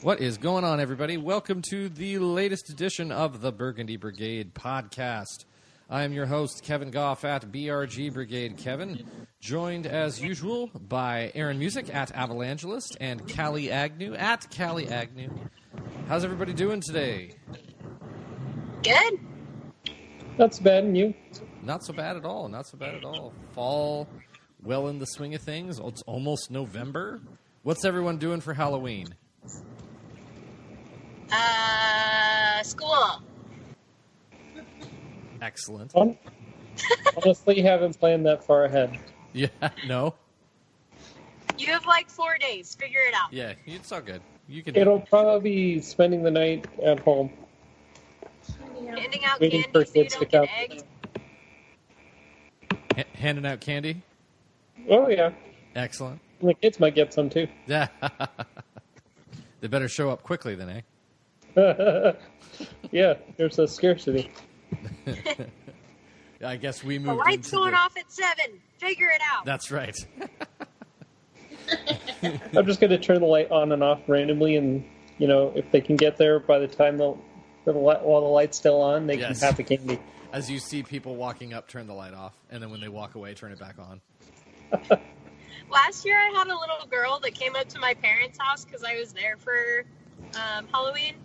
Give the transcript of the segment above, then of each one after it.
What is going on, everybody? Welcome to the latest edition of the Burgundy Brigade podcast. I am your host, Kevin Goff at BRG Brigade Kevin, joined as usual by Aaron Music at Avalangelist and Callie Agnew at Callie Agnew. How's everybody doing today? Good. Not so bad, and you? Not so bad at all. Not so bad at all. Fall, well in the swing of things. It's almost November. What's everyone doing for Halloween? School. Excellent. Honestly, haven't planned that far ahead. Yeah, no? You have like 4 days. Figure it out. Yeah, it's all good. You can. It'll probably be spending the night at home. Handing out Waiting candy for so you kids to don't get come. eggs. Handing out candy? Oh, yeah. Excellent. The kids might get some, too. Yeah. They better show up quickly then, eh? Yeah, there's a scarcity. I guess we The moved light's into going the... off at 7. Figure it out. That's right. I'm just going to turn the light on and off randomly, and, you know, if they can get there by the time while the light's still on, they Yes. can have the candy. As you see people walking up, turn the light off, and then when they walk away, turn it back on. Last year I had a little girl that came up to my parents' house because I was there for Halloween.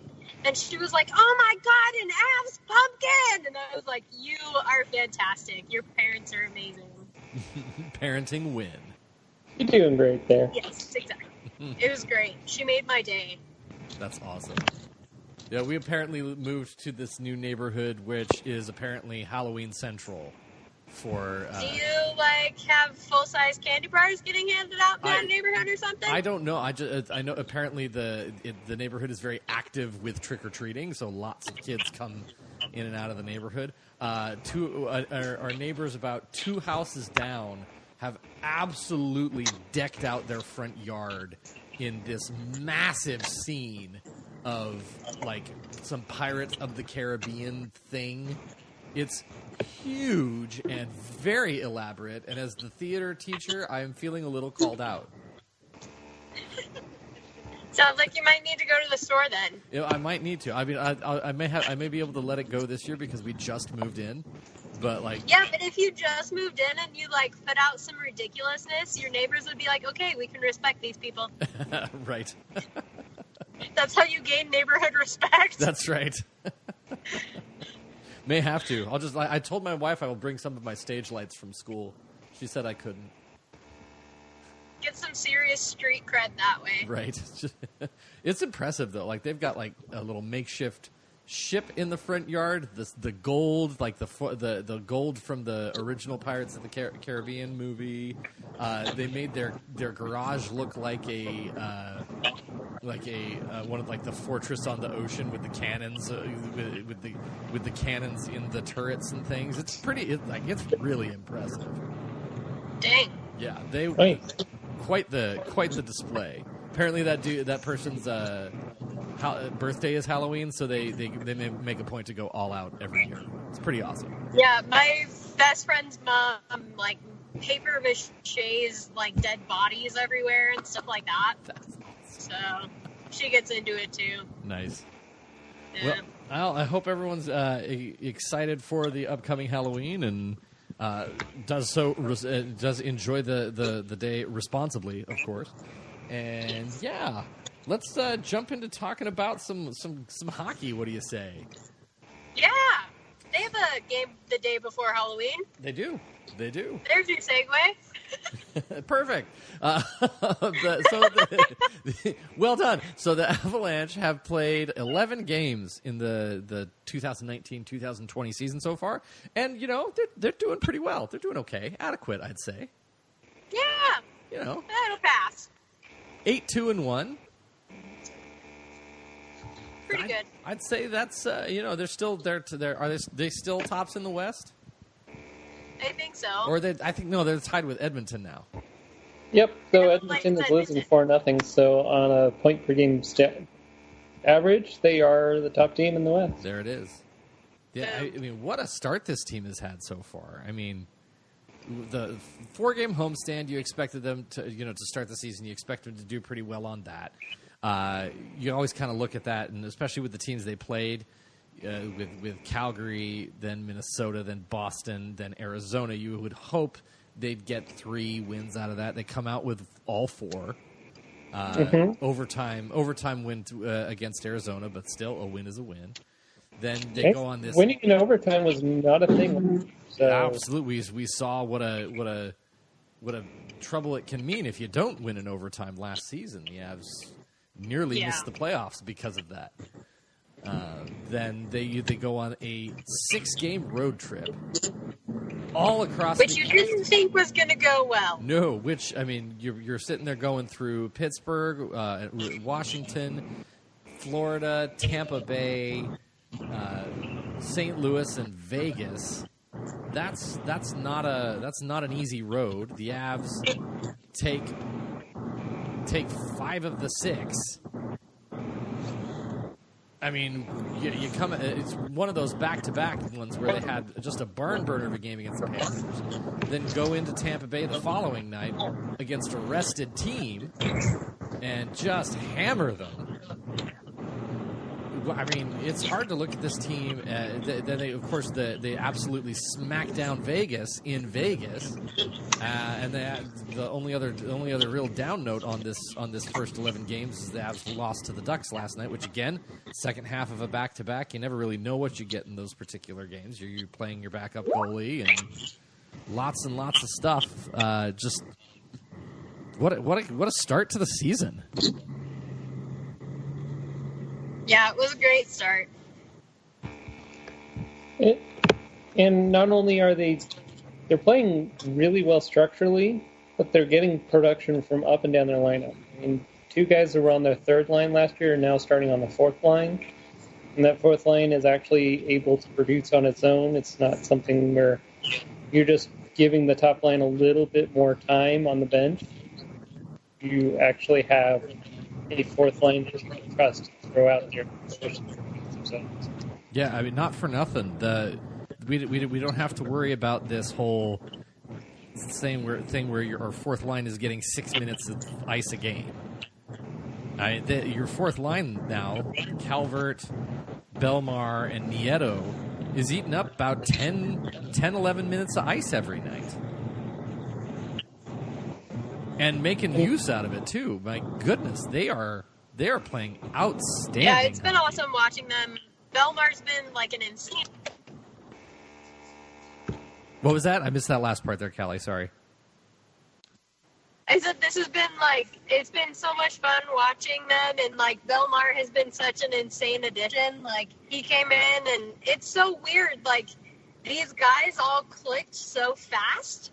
And she was like, "Oh my God, an Avs pumpkin!" And I was like, "You are fantastic. Your parents are amazing." Parenting win. You're doing great there. Yes, exactly. It was great. She made my day. That's awesome. Yeah, we apparently moved to this new neighborhood, which is apparently Halloween Central. For Do you have full-size candy bars getting handed out in that neighborhood or something? I don't know. I know apparently the neighborhood is very active with trick or treating, so lots of kids come in and out of the neighborhood. Our neighbors about 2 houses down have absolutely decked out their front yard in this massive scene of like some Pirates of the Caribbean thing. It's huge and very elaborate, and as the theater teacher, I am feeling a little called out. Sounds like you might need to go to the store then. Yeah, I might need to. I mean, I may be able to let it go this year because we just moved in, but like. Yeah, but if you just moved in and you put out some ridiculousness, your neighbors would be like, "Okay, we can respect these people." Right. That's how you gain neighborhood respect. That's right. May have to. I told my wife I will bring some of my stage lights from school. She said I couldn't. Get some serious street cred that way. Right. It's impressive though. Like they've got like a little makeshift ship in the front yard. The gold, like the gold from the original Pirates of the Caribbean movie. They made their garage look like a one of the fortress on the ocean with the cannons with the cannons in the turrets and things. It's it's really impressive. Dang. Yeah, they Right. quite the display. Apparently that person's birthday is Halloween, so they make a point to go all out every year. It's pretty awesome. Yeah, my best friend's mom paper mache's dead bodies everywhere and stuff like that. That's awesome. So she gets into it too. Nice. Yeah. Well, I hope everyone's excited for the upcoming Halloween and does enjoy the day responsibly, of course. And yeah, let's jump into talking about some hockey. What do you say? Yeah. They have a game the day before Halloween. They do. There's your segue. Perfect. Well done. So the Avalanche have played 11 games in the 2019-2020 season so far, and they're doing pretty well. They're doing okay, adequate, I'd say. Yeah. That'll pass. 8-2-1. Pretty good. I'd say that's they're still are they still tops in the West? I think so. Or they're tied with Edmonton now. Yep, so Edmonton is losing 4-0, so on a point per game average, they are the top team in the West. There it is. Yeah, I mean, what a start this team has had so far. I mean, the 4-game homestand, you expected them to start the season. You expect them to do pretty well on that. you always kind of look at that, and especially with the teams they played, with Calgary, then Minnesota, then Boston, then Arizona, you would hope they'd get 3 wins out of that. They come out with all 4. Overtime win against Arizona, but still a win is a win. Then they go on this. Winning in overtime was not a thing. So. Absolutely, we saw what a trouble it can mean if you don't win in overtime last season. The Avs nearly missed the playoffs because of that. Then they go on a 6-game road trip all across, which you didn't think was going to go well. No, which I mean, you're sitting there going through Pittsburgh, Washington, Florida, Tampa Bay, St. Louis, and Vegas. That's not an easy road. The Avs take 5 of the 6. I mean, you come. It's one of those back-to-back ones where they had just a barn burner of a game against the Panthers, then go into Tampa Bay the following night against a rested team and just hammer them. I mean, it's hard to look at this team. Then they, of course, they absolutely smack down Vegas in Vegas, and the only other real down note on this first 11 games is the Avs lost to the Ducks last night. Which again, second half of a back-to-back, you never really know what you get in those particular games. You're playing your backup goalie and lots and lots of stuff. Just what a start to the season. Yeah, it was a great start. And not only are they're playing really well structurally, but they're getting production from up and down their lineup. I mean, 2 guys that were on their 3rd line last year are now starting on the 4th line. And that 4th line is actually able to produce on its own. It's not something where you're just giving the top line a little bit more time on the bench. You actually have a 4th line that you can trust to throw out there. Yeah, I mean, not for nothing. We don't have to worry about this whole thing where our 4th line is getting 6 minutes of ice a game. Your 4th line now, Calvert, Belmar, and Nieto, is eating up about 10, 11 minutes of ice every night. And making use out of it too. My goodness, they are playing outstanding. Yeah, it's been awesome watching them. Belmar's been like an insane. What was that? I missed that last part there, Callie. Sorry. I said this has been it's been so much fun watching them, and Belmar has been such an insane addition. He came in, and it's so weird. These guys all clicked so fast,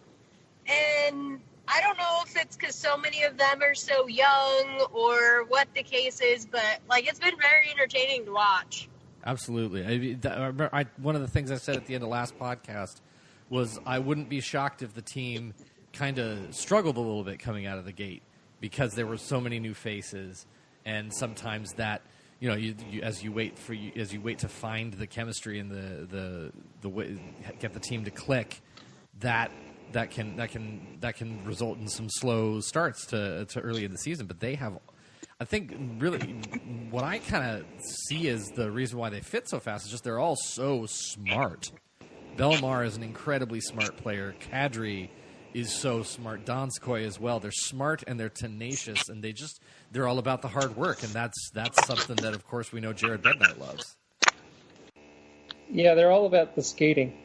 and I don't know if it's because so many of them are so young or what the case is, but it's been very entertaining to watch. Absolutely. One of the things I said at the end of last podcast was I wouldn't be shocked if the team kind of struggled a little bit coming out of the gate because there were so many new faces, and sometimes that as you wait to find the chemistry and the way get the team to click, that can result in some slow starts to early in the season. But they have, I think, really what I kind of see as the reason why they fit so fast is just they're all so smart. Belmar is an incredibly smart player. Kadri is so smart. Donskoy as well. They're smart and they're tenacious, and they're all about the hard work, and that's something that, of course, we know Jared Bednar loves. Yeah, they're all about the skating.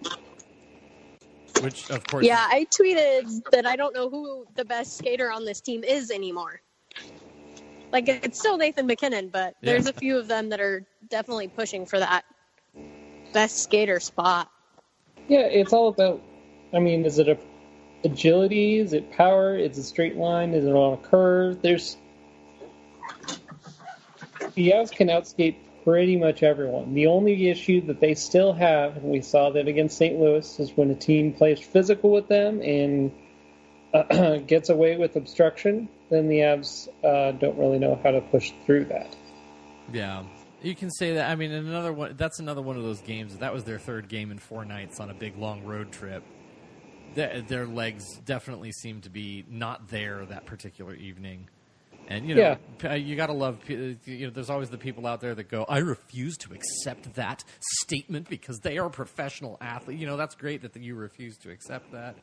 Which, of course... Yeah, I tweeted that I don't know who the best skater on this team is anymore. It's still Nathan McKinnon, but there's a few of them that are definitely pushing for that best skater spot. Yeah, it's all about, is it agility? Is it power? Is it a straight line? Is it on a curve? The Avs can outskate pretty much everyone. The only issue that they still have, and we saw that against St. Louis, is when a team plays physical with them and gets away with obstruction, then the Avs don't really know how to push through that. Yeah, you can say that. Another one. That's another one of those games. That was their 3rd game in 4 nights on a big, long road trip. Their legs definitely seem to be not there that particular evening. And, you know, you got to love, you know, there's always the people out there that go, I refuse to accept that statement because they are professional athletes. You know, that's great that you refuse to accept that.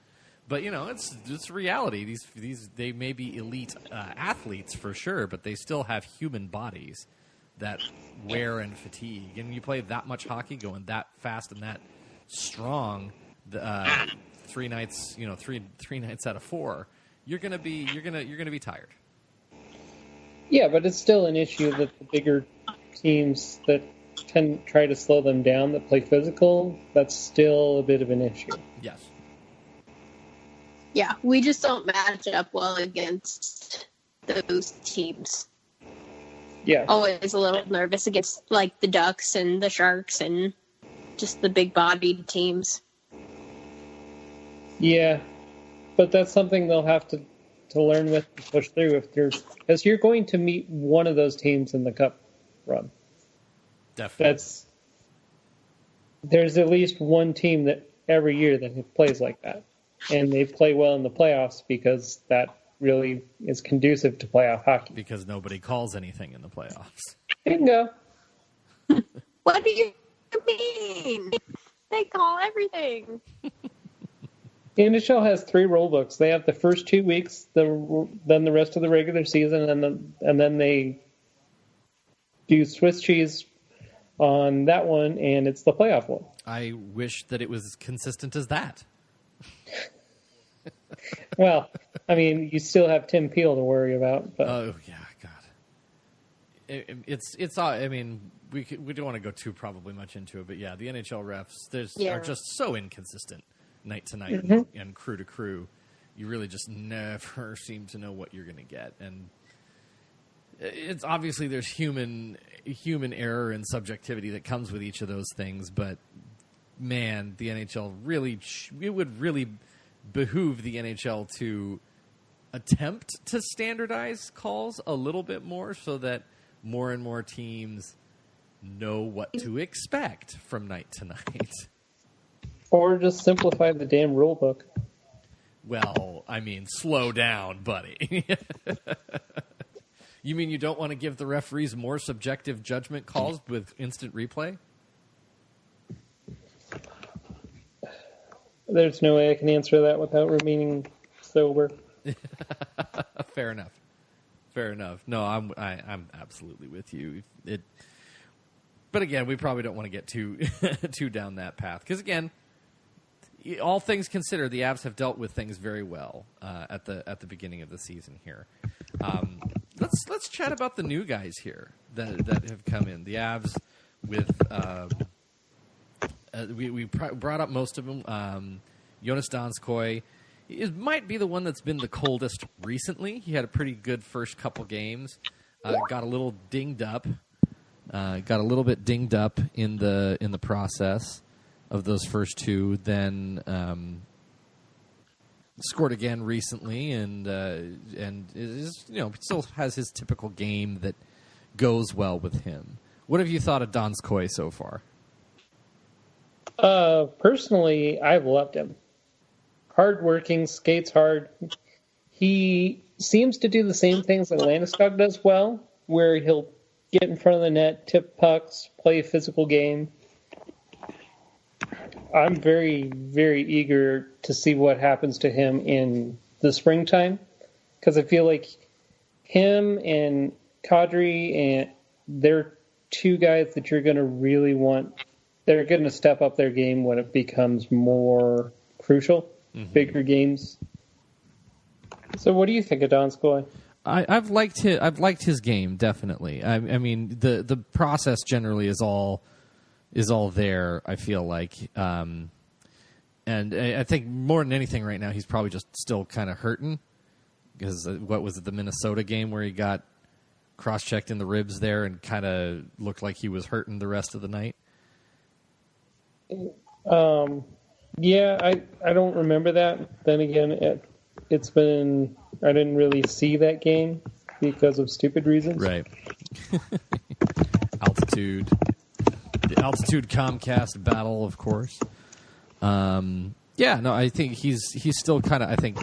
But, you know, it's reality. These they may be elite athletes for sure, but they still have human bodies that wear and fatigue. And you play that much hockey going that fast and that strong, 3 nights, you know, three nights out of 4, you're going to be tired. Yeah, but it's still an issue that the bigger teams that try to slow them down, that play physical, that's still a bit of an issue. Yes. Yeah, we just don't match up well against those teams. Yeah. Always a little nervous against, like, the Ducks and the Sharks and just the big-bodied teams. Yeah, but that's something they'll have to learn with and push through because you're going to meet one of those teams in the Cup run. Definitely. There's at least one team that every year that plays like that, and they play well in the playoffs because that really is conducive to playoff hockey. Because nobody calls anything in the playoffs. Bingo. What do you mean? They call everything. The NHL has 3 rule books. They have the first 2 weeks, then the rest of the regular season, and then they do Swiss cheese on that one, and it's the playoff one. I wish that it was as consistent as that. Well, I mean, you still have Tim Peel to worry about. But. Oh yeah, God. It's. I mean, we don't want to go too probably much into it, but yeah, the NHL refs are just so inconsistent. Night to night and crew to crew, you really just never seem to know what you're going to get, and it's obviously there's human error and subjectivity that comes with each of those things. But man, the NHL it would really behoove the NHL to attempt to standardize calls a little bit more, so that more and more teams know what to expect from night to night. Or just simplify the damn rule book. Well, I mean, slow down, buddy. You mean you don't want to give the referees more subjective judgment calls with instant replay? There's no way I can answer that without remaining sober. Fair enough. No, I'm absolutely with you. But again, we probably don't want to get too down that path, because again, all things considered, the Avs have dealt with things very well at the beginning of the season here. Let's chat about the new guys here that have come in. The Avs with we brought up most of them. Jonas Donskoy, it might be the one that's been the coldest recently. He had a pretty good first couple games. Got a little dinged up. Got a little bit dinged up in the process of those first 2, then scored again recently, and is, you know, still has his typical game that goes well with him. What have you thought of Donskoy so far? Personally, I've loved him. Hardworking, skates hard. He seems to do the same things that Landeskog does well, where he'll get in front of the net, tip pucks, play a physical game. I'm very, very eager to see what happens to him in the springtime, because I feel like him and Kadri, and they're 2 guys that you're going to really want. They're going to step up their game when it becomes more crucial, bigger games. So, what do you think of Donskoy? I've liked his game, definitely. I mean, the process generally is all there, I feel like. And I think more than anything right now, he's probably just still kind of hurting. Because what was it, the Minnesota game where he got cross-checked in the ribs there and kind of looked like he was hurting the rest of the night? Yeah, I don't remember that. Then again, it's been... I didn't really see that game because of stupid reasons. Right. Altitude. The altitude Comcast battle, of course. Yeah, no, I think he's still kind of, I think,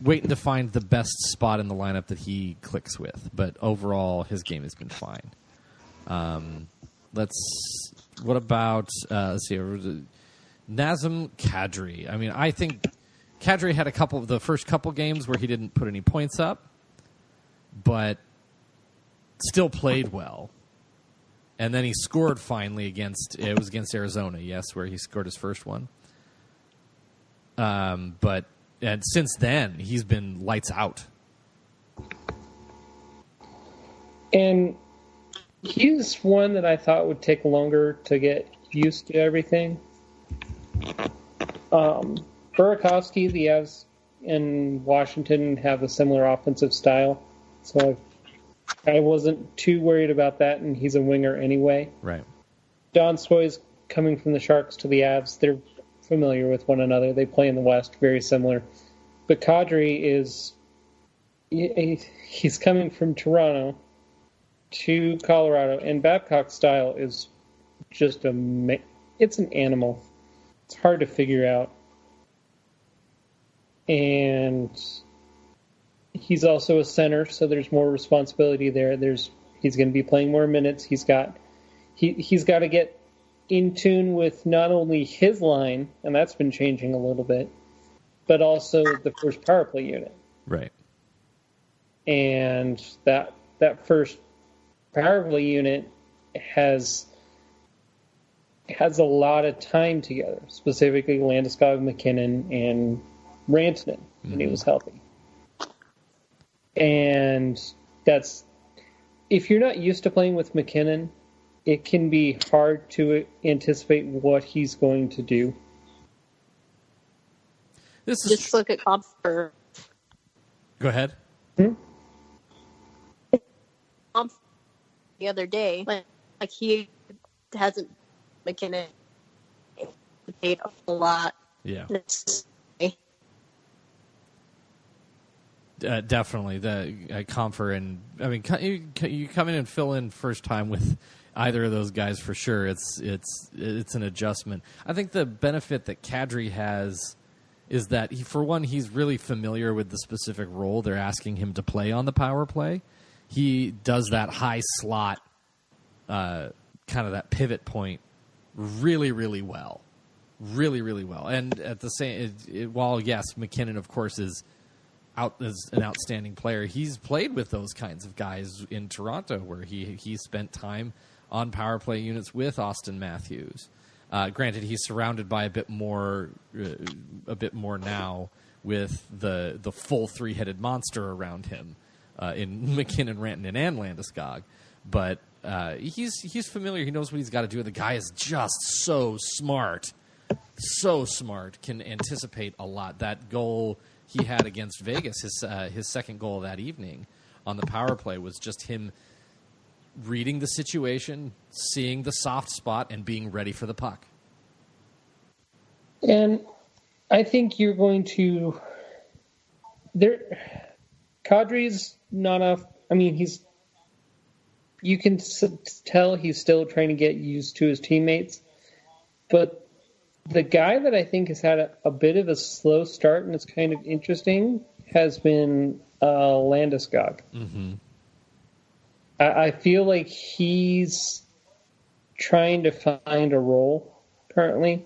waiting to find the best spot in the lineup that he clicks with. But overall, his game has been fine. What about, let's see, Nazem Kadri? I mean, I think Kadri had the first couple games where he didn't put any points up, but still played well. And then he scored finally against Arizona, yes, where he scored his first one. And since then, he's been lights out. And he's one that I thought would take longer to get used to everything. Burakovsky, the Avs in Washington have a similar offensive style, so I wasn't too worried about that, and he's a winger anyway. Right. Don Stoy's coming from the Sharks to the Avs. They're familiar with one another. They play in the West, very similar. But Kadri he's coming from Toronto to Colorado, and Babcock's style is just it's an animal. It's hard to figure out. And he's also a center, so there's more responsibility there. He's going to be playing more minutes. He's got to get in tune with not only his line, and that's been changing a little bit, but also the first power play unit. Right. And that first power play unit has a lot of time together, specifically Landeskog, McKinnon, and Rantanen when he was healthy. And that's, if you're not used to playing with McKinnon, it can be hard to anticipate what he's going to do. Just look at Compher. Go ahead. The other day, like he hasn't McKinnon paid a whole lot. Yeah. Definitely the Comfer, and I mean you come in and fill in first time with either of those guys for sure. It's an adjustment. I think the benefit that Kadri has is that he's really familiar with the specific role they're asking him to play on the power play. He does that high slot, kind of that pivot point, really, really well, really, really well. And at the same, while yes, McKinnon of course is an outstanding player, he's played with those kinds of guys in Toronto, where he spent time on power play units with Austin Matthews. Granted, he's surrounded by a bit more now with the full three-headed monster around him in McKinnon, Rantanen, and Landeskog. But he's familiar. He knows what he's got to do. The guy is just so smart, can anticipate a lot. That goal he had against Vegas, his second goal that evening on the power play, was just him reading the situation, seeing the soft spot, and being ready for the puck. And I think you're going to... Kadri's not off... I mean, you can tell he's still trying to get used to his teammates. But the guy that I think has had a bit of a slow start, and it's kind of interesting, has been Landeskog. Mm-hmm. I feel like he's trying to find a role currently,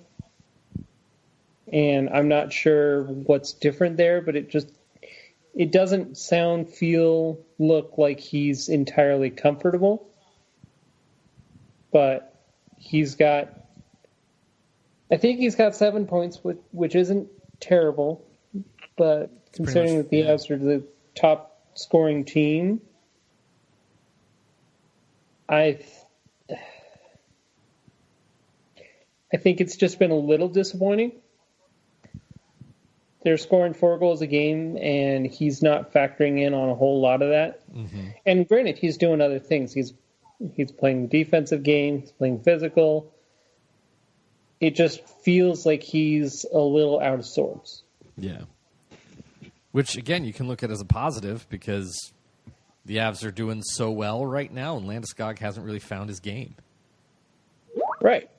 and I'm not sure what's different there, but it doesn't look like he's entirely comfortable. But I think he's got 7 points, which isn't terrible, but considering that the Avs are the top scoring team, I think it's just been a little disappointing. They're scoring 4 goals a game, and he's not factoring in on a whole lot of that. Mm-hmm. And granted, he's doing other things. He's playing the defensive game. He's playing physical. It just feels like he's a little out of sorts. Yeah. Which, again, you can look at as a positive, because the Avs are doing so well right now, and Landeskog hasn't really found his game. Right.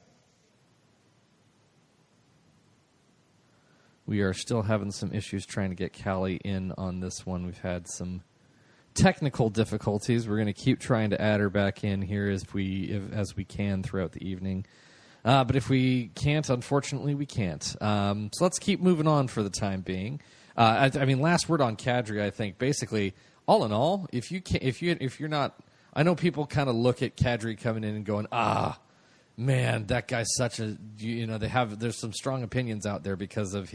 We are still having some issues trying to get Callie in on this one. We've had some technical difficulties. We're going to keep trying to add her back in here as we can throughout the evening. But if we can't, unfortunately, we can't. So let's keep moving on for the time being. I mean, last word on Kadri. I think basically, all in all, if you're not, I know people kind of look at Kadri coming in and going, man, that guy's such a, there's some strong opinions out there because of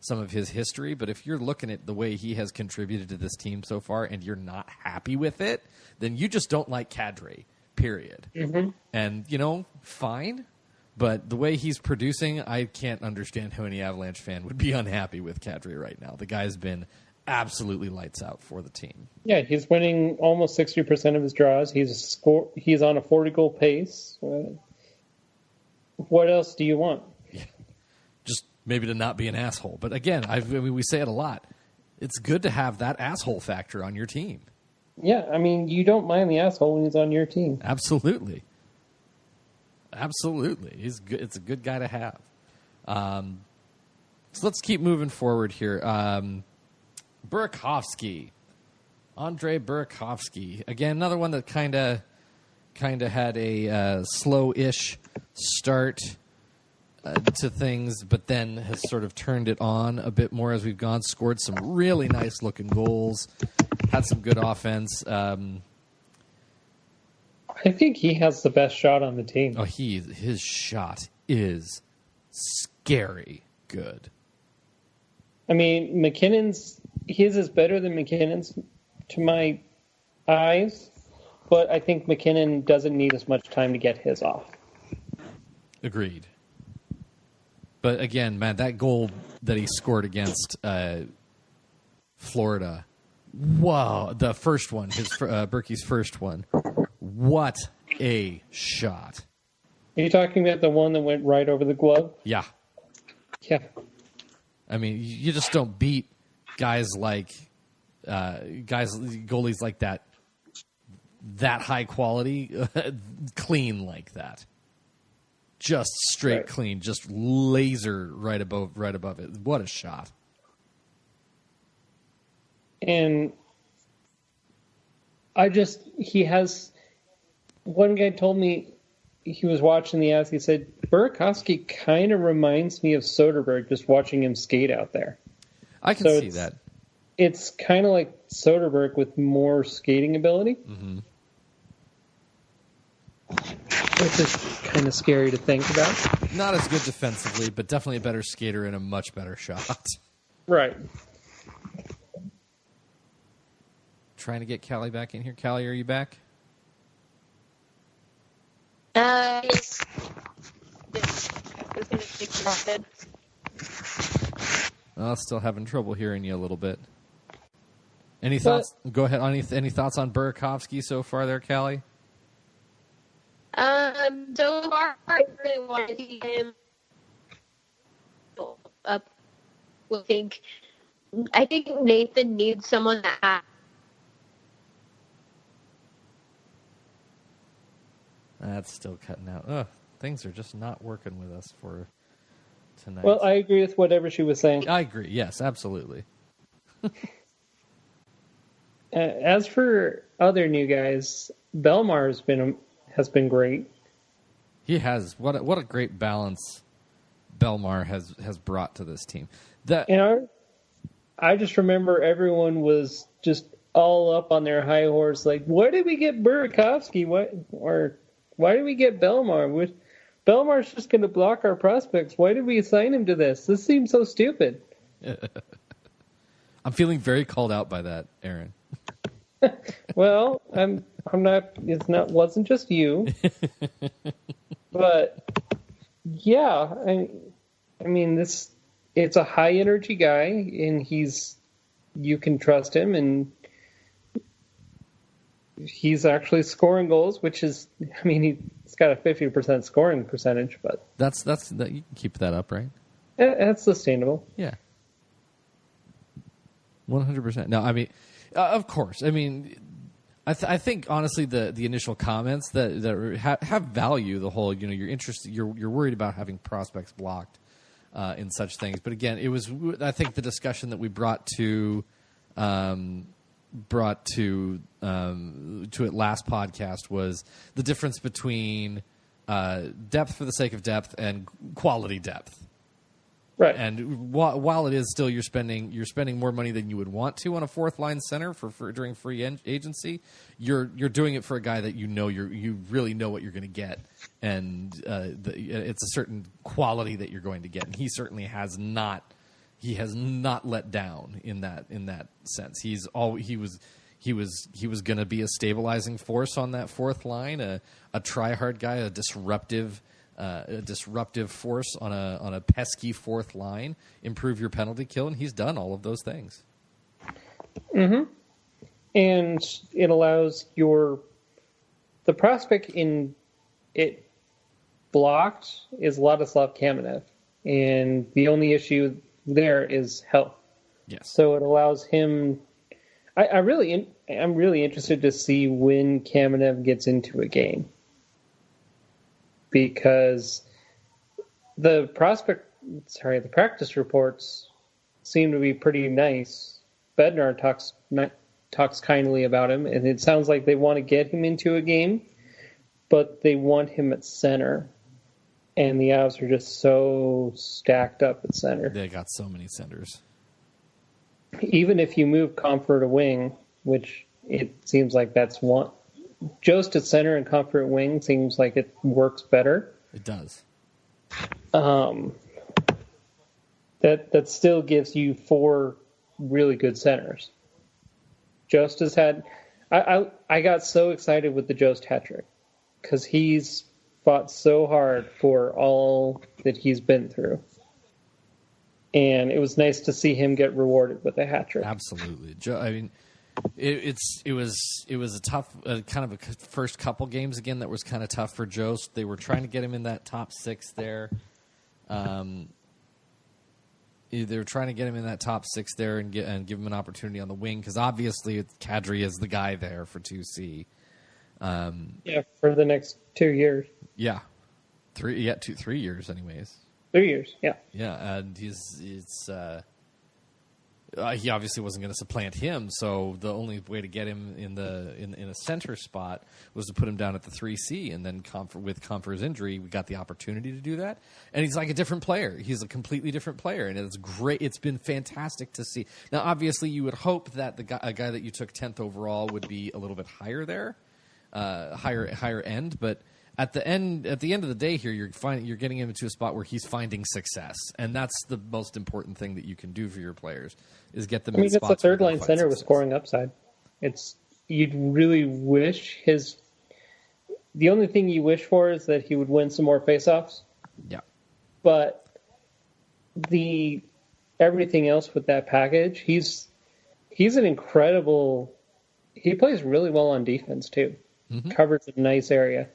some of his history. But if you're looking at the way he has contributed to this team so far and you're not happy with it, then you just don't like Kadri, period. Mm-hmm. And, fine. But the way he's producing, I can't understand how any Avalanche fan would be unhappy with Kadri right now. The guy's been absolutely lights out for the team. Yeah, he's winning almost 60% of his draws. He's on a 40-goal pace. What else do you want? Yeah. Just maybe to not be an asshole. But again, we say it a lot. It's good to have that asshole factor on your team. Yeah, I mean, you don't mind the asshole when he's on your team. Absolutely. Absolutely. He's good. It's a good guy to have. So let's keep moving forward here. Burakovsky. Andre Burakovsky. Again, another one that kind of had a slow-ish start to things, but then has sort of turned it on a bit more as we've gone. Scored some really nice-looking goals. Had some good offense. I think he has the best shot on the team. Oh, his shot is scary good. I mean, his is better than McKinnon's to my eyes, but I think McKinnon doesn't need as much time to get his off. Agreed. But again, man, that goal that he scored against Florida, wow, the first one, Berkey's first one. What a shot. Are you talking about the one that went right over the glove? Yeah. Yeah. I mean, you just don't beat goalies like that high quality, clean like that. Just straight clean, just laser right above it. What a shot. And one guy told me he was watching the Avs. He said, Burakovsky kind of reminds me of Soderberg, just watching him skate out there. I can see that. It's kind of like Soderberg with more skating ability. Mm-hmm. Which is kind of scary to think about. Not as good defensively, but definitely a better skater and a much better shot. Right. Trying to get Callie back in here. Callie, are you back? Yes. Still having trouble hearing you a little bit. Any thoughts? Go ahead. Any thoughts on Burakovsky so far there, Callie? So far, I really want to see him up. I think Nathan needs someone that. That's still cutting out. Ugh, things are just not working with us for tonight. Well, I agree with whatever she was saying. I agree. Yes, absolutely. As for other new guys, Belmar has been great. He has. What a great balance Belmar has brought to this team. I just remember everyone was just all up on their high horse, like, why did we get Burakovsky? Why did we get Belmar? Belmar's just going to block our prospects. Why did we assign him to this? This seems so stupid. I'm feeling very called out by that, Aaron. Well, I'm not. Wasn't just you. But yeah, I mean, it's a high energy guy, and you can trust him, and he's actually scoring goals, which is, I mean, he's got a 50% scoring percentage, but that's that you can keep that up, right? That's sustainable. Yeah, 100%. No, I mean, of course. I mean, I think honestly, the initial comments that have value. The whole, you're interested, you're worried about having prospects blocked. in such things. But again, it was, I think, the discussion that we brought to it last podcast was the difference between depth for the sake of depth and quality depth. Right. And while it is still you're spending more money than you would want to on a fourth line center for during free agency, you're doing it for a guy that you really know what you're going to get, and it's a certain quality that you're going to get. And he certainly has not let down in that sense. He was going to be a stabilizing force on that fourth line, a try-hard guy, a disruptive force on a pesky fourth line, improve your penalty kill, and he's done all of those things. Mm-hmm. And it allows the prospect in it blocked is Vladislav Kamenev, and the only issue there is health. Yes. So it allows him. I'm really interested to see when Kamenev gets into a game, because the practice reports seem to be pretty nice. Bednar talks kindly about him, and it sounds like they want to get him into a game, but they want him at center. And the Avs are just so stacked up at center. They got so many centers. Even if you move Comfort to wing, which it seems like that's one. Jost at center and Comfort at wing seems like it works better. It does. That still gives you 4 really good centers. Jost has had. I got so excited with the Jost hat trick because he's fought so hard for all that he's been through. And it was nice to see him get rewarded with a hat trick. Absolutely. I mean, it was a tough kind of a first couple games again that was kind of tough for Jost. They were trying to get him in that top 6 there. They were trying to get him in that top 6 there and give him an opportunity on the wing, because obviously Kadri is the guy there for 2C. For the next 2 years. Yeah, 3 years anyways. 3 years, yeah. Yeah, and he obviously wasn't going to supplant him, so the only way to get him in a center spot was to put him down at the 3C, and then with Comfort's injury, we got the opportunity to do that. And he's like a different player. He's a completely different player, and it's great. It's been fantastic to see. Now, obviously, you would hope that a guy that you took 10th overall would be a little bit higher there, higher end, but at the end of the day here, you're getting him into a spot where he's finding success, and that's the most important thing that you can do for your players is get them. It's a third line center with scoring upside. You'd really wish the only thing you wish for is that he would win some more faceoffs. Yeah, but everything else with that package, he's an incredible. He plays really well on defense too. Mm-hmm. Covers a nice area.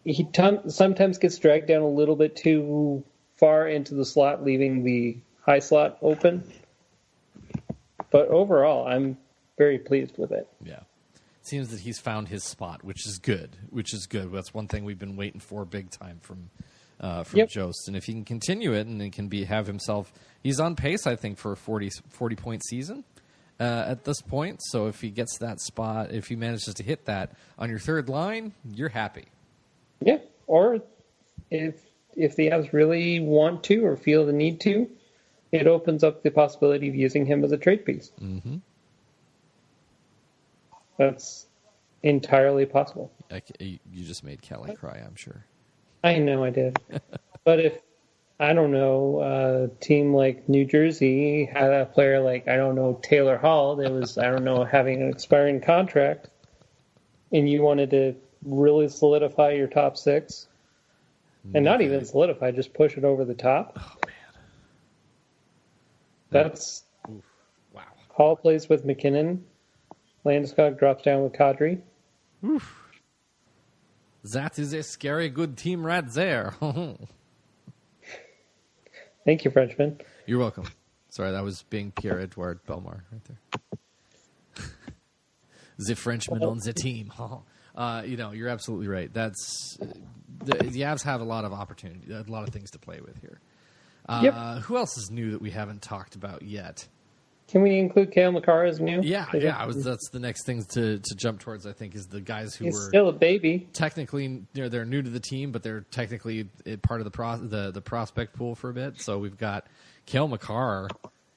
He sometimes gets dragged down a little bit too far into the slot, leaving the high slot open. But overall, I'm very pleased with it. Yeah. It seems that he's found his spot, which is good. That's one thing we've been waiting for big time from Jost. And if he can continue it and it can have himself... He's on pace, I think, for a 40-point season at this point. So if he gets that spot, if he manages to hit that on your third line, you're happy. Yeah, or if the Avs really want to or feel the need to, it opens up the possibility of using him as a trade piece. Mm-hmm. That's entirely possible. You just made Kelly cry, I'm sure. I know I did. But if, I don't know, a team like New Jersey had a player like, Taylor Hall that was, having an expiring contract, and you wanted to really solidify your top 6, and not even solidify, just push it over the top. Oh man, that's wow. Hall plays with McKinnon. Landeskog drops down with Kadri. Oof. That is a scary good team right there. Thank you, Frenchman. You're welcome. Sorry, that was being Pierre-Edouard Bellemare right there. The Frenchman on the team. You're absolutely right. That's the Avs have a lot of opportunity, a lot of things to play with here. Who else is new that we haven't talked about yet? Can we include Cale Makar as new? Yeah. That's the next thing to jump towards. I think is the guys who He's were still a baby. technically they're new to the team, but they're technically part of the prospect pool for a bit. So we've got Cale Makar,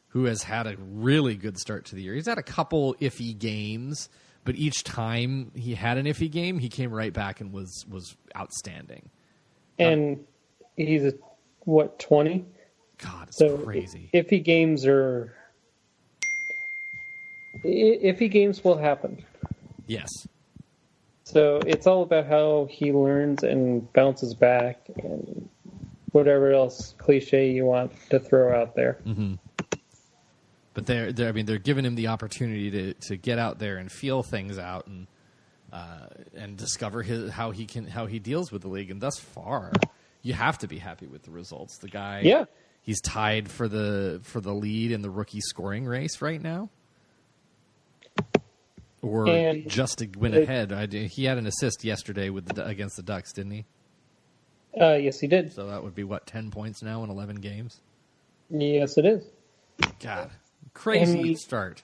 who has had a really good start to the year. He's had a couple iffy games, but each time he had an iffy game, he came right back and was outstanding. And he's 20? God, it's So crazy. Iffy games will happen. Yes. So it's all about how he learns and bounces back and whatever else cliche you want to throw out there. Mm-hmm. But they're giving him the opportunity to get out there and feel things out and discover how he deals with the league. And thus far, you have to be happy with the results. The guy, he's tied for the lead in the rookie scoring race right now, or just to win ahead. He had an assist yesterday against the Ducks, didn't he? Yes, he did. So that would be 10 points now in 11 games. Yes, it is. God. Crazy start.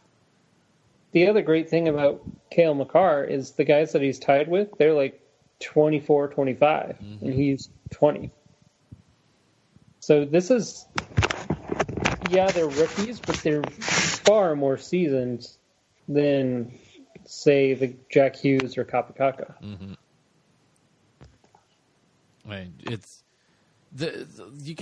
The other great thing about Cale Makar is the guys that he's tied with, they're like 24, 25, and he's 20. So this is, they're rookies, but they're far more seasoned than, say, the Jack Hughes or Kapakaka. Mm-hmm. I mean, it's you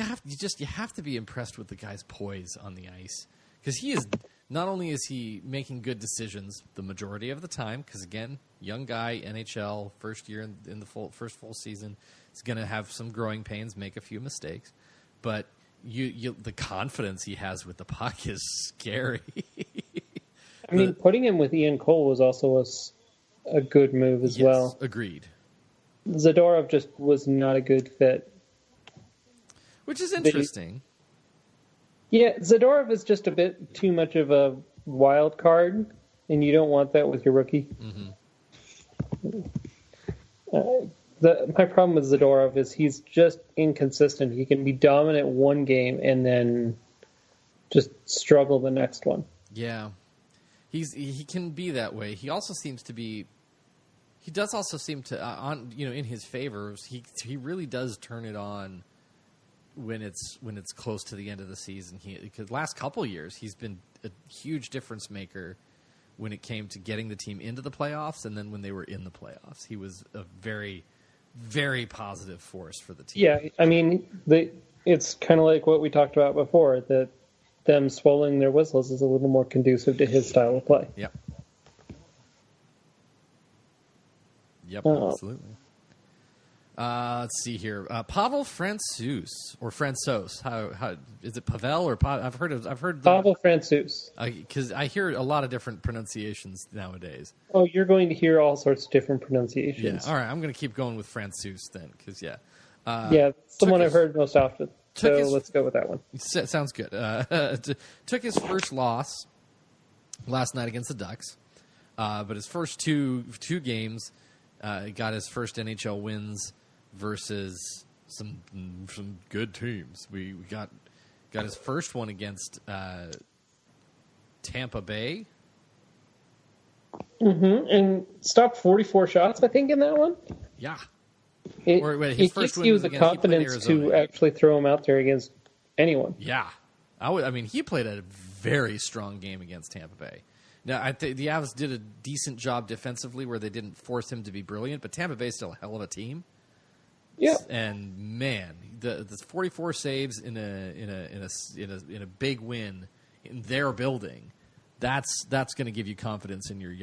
have to be impressed with the guy's poise on the ice. Because he is, not only is he making good decisions the majority of the time, because again, young guy, NHL, first year in the first full season, is going to have some growing pains, make a few mistakes, but the confidence he has with the puck is scary. I mean, putting him with Ian Cole was also a good move as well. Agreed. Zadorov just was not a good fit. Which is interesting. Zadorov is just a bit too much of a wild card, and you don't want that with your rookie. Mm-hmm. My problem with Zadorov is he's just inconsistent. He can be dominant one game and then just struggle the next one. Yeah, he can be that way. He also seems to be. He does also seem to in his favor. He really does turn it on when it's close to the end of the season. Because last couple years he's been a huge difference maker when it came to getting the team into the playoffs, and then when they were in the playoffs, he was a very, very positive force for the team. Yeah, I mean, it's kind of like what we talked about before, that them swallowing their whistles is a little more conducive to his style of play. Yep. Absolutely. Let's see here. Pavel Francouz or Francouz. How is it? Pavel or I've heard Pavel Francouz. Because I hear a lot of different pronunciations nowadays. Oh, you're going to hear all sorts of different pronunciations. Yeah. All right. I'm going to keep going with Francouz then, because it's the one I've heard most often. So let's go with that one. Sounds good. Took his first loss last night against the Ducks, but his first two games got his first NHL wins versus some good teams. We got his first one against Tampa Bay. Mm-hmm. And stopped 44 shots, I think, in that one. Yeah. It gives you the confidence to actually throw him out there against anyone. Yeah. He played a very strong game against Tampa Bay. Now, I think the Avs did a decent job defensively where they didn't force him to be brilliant, but Tampa Bay's still a hell of a team. Yeah. And man, the 44 saves in a big win in their building, that's going to give you confidence in your in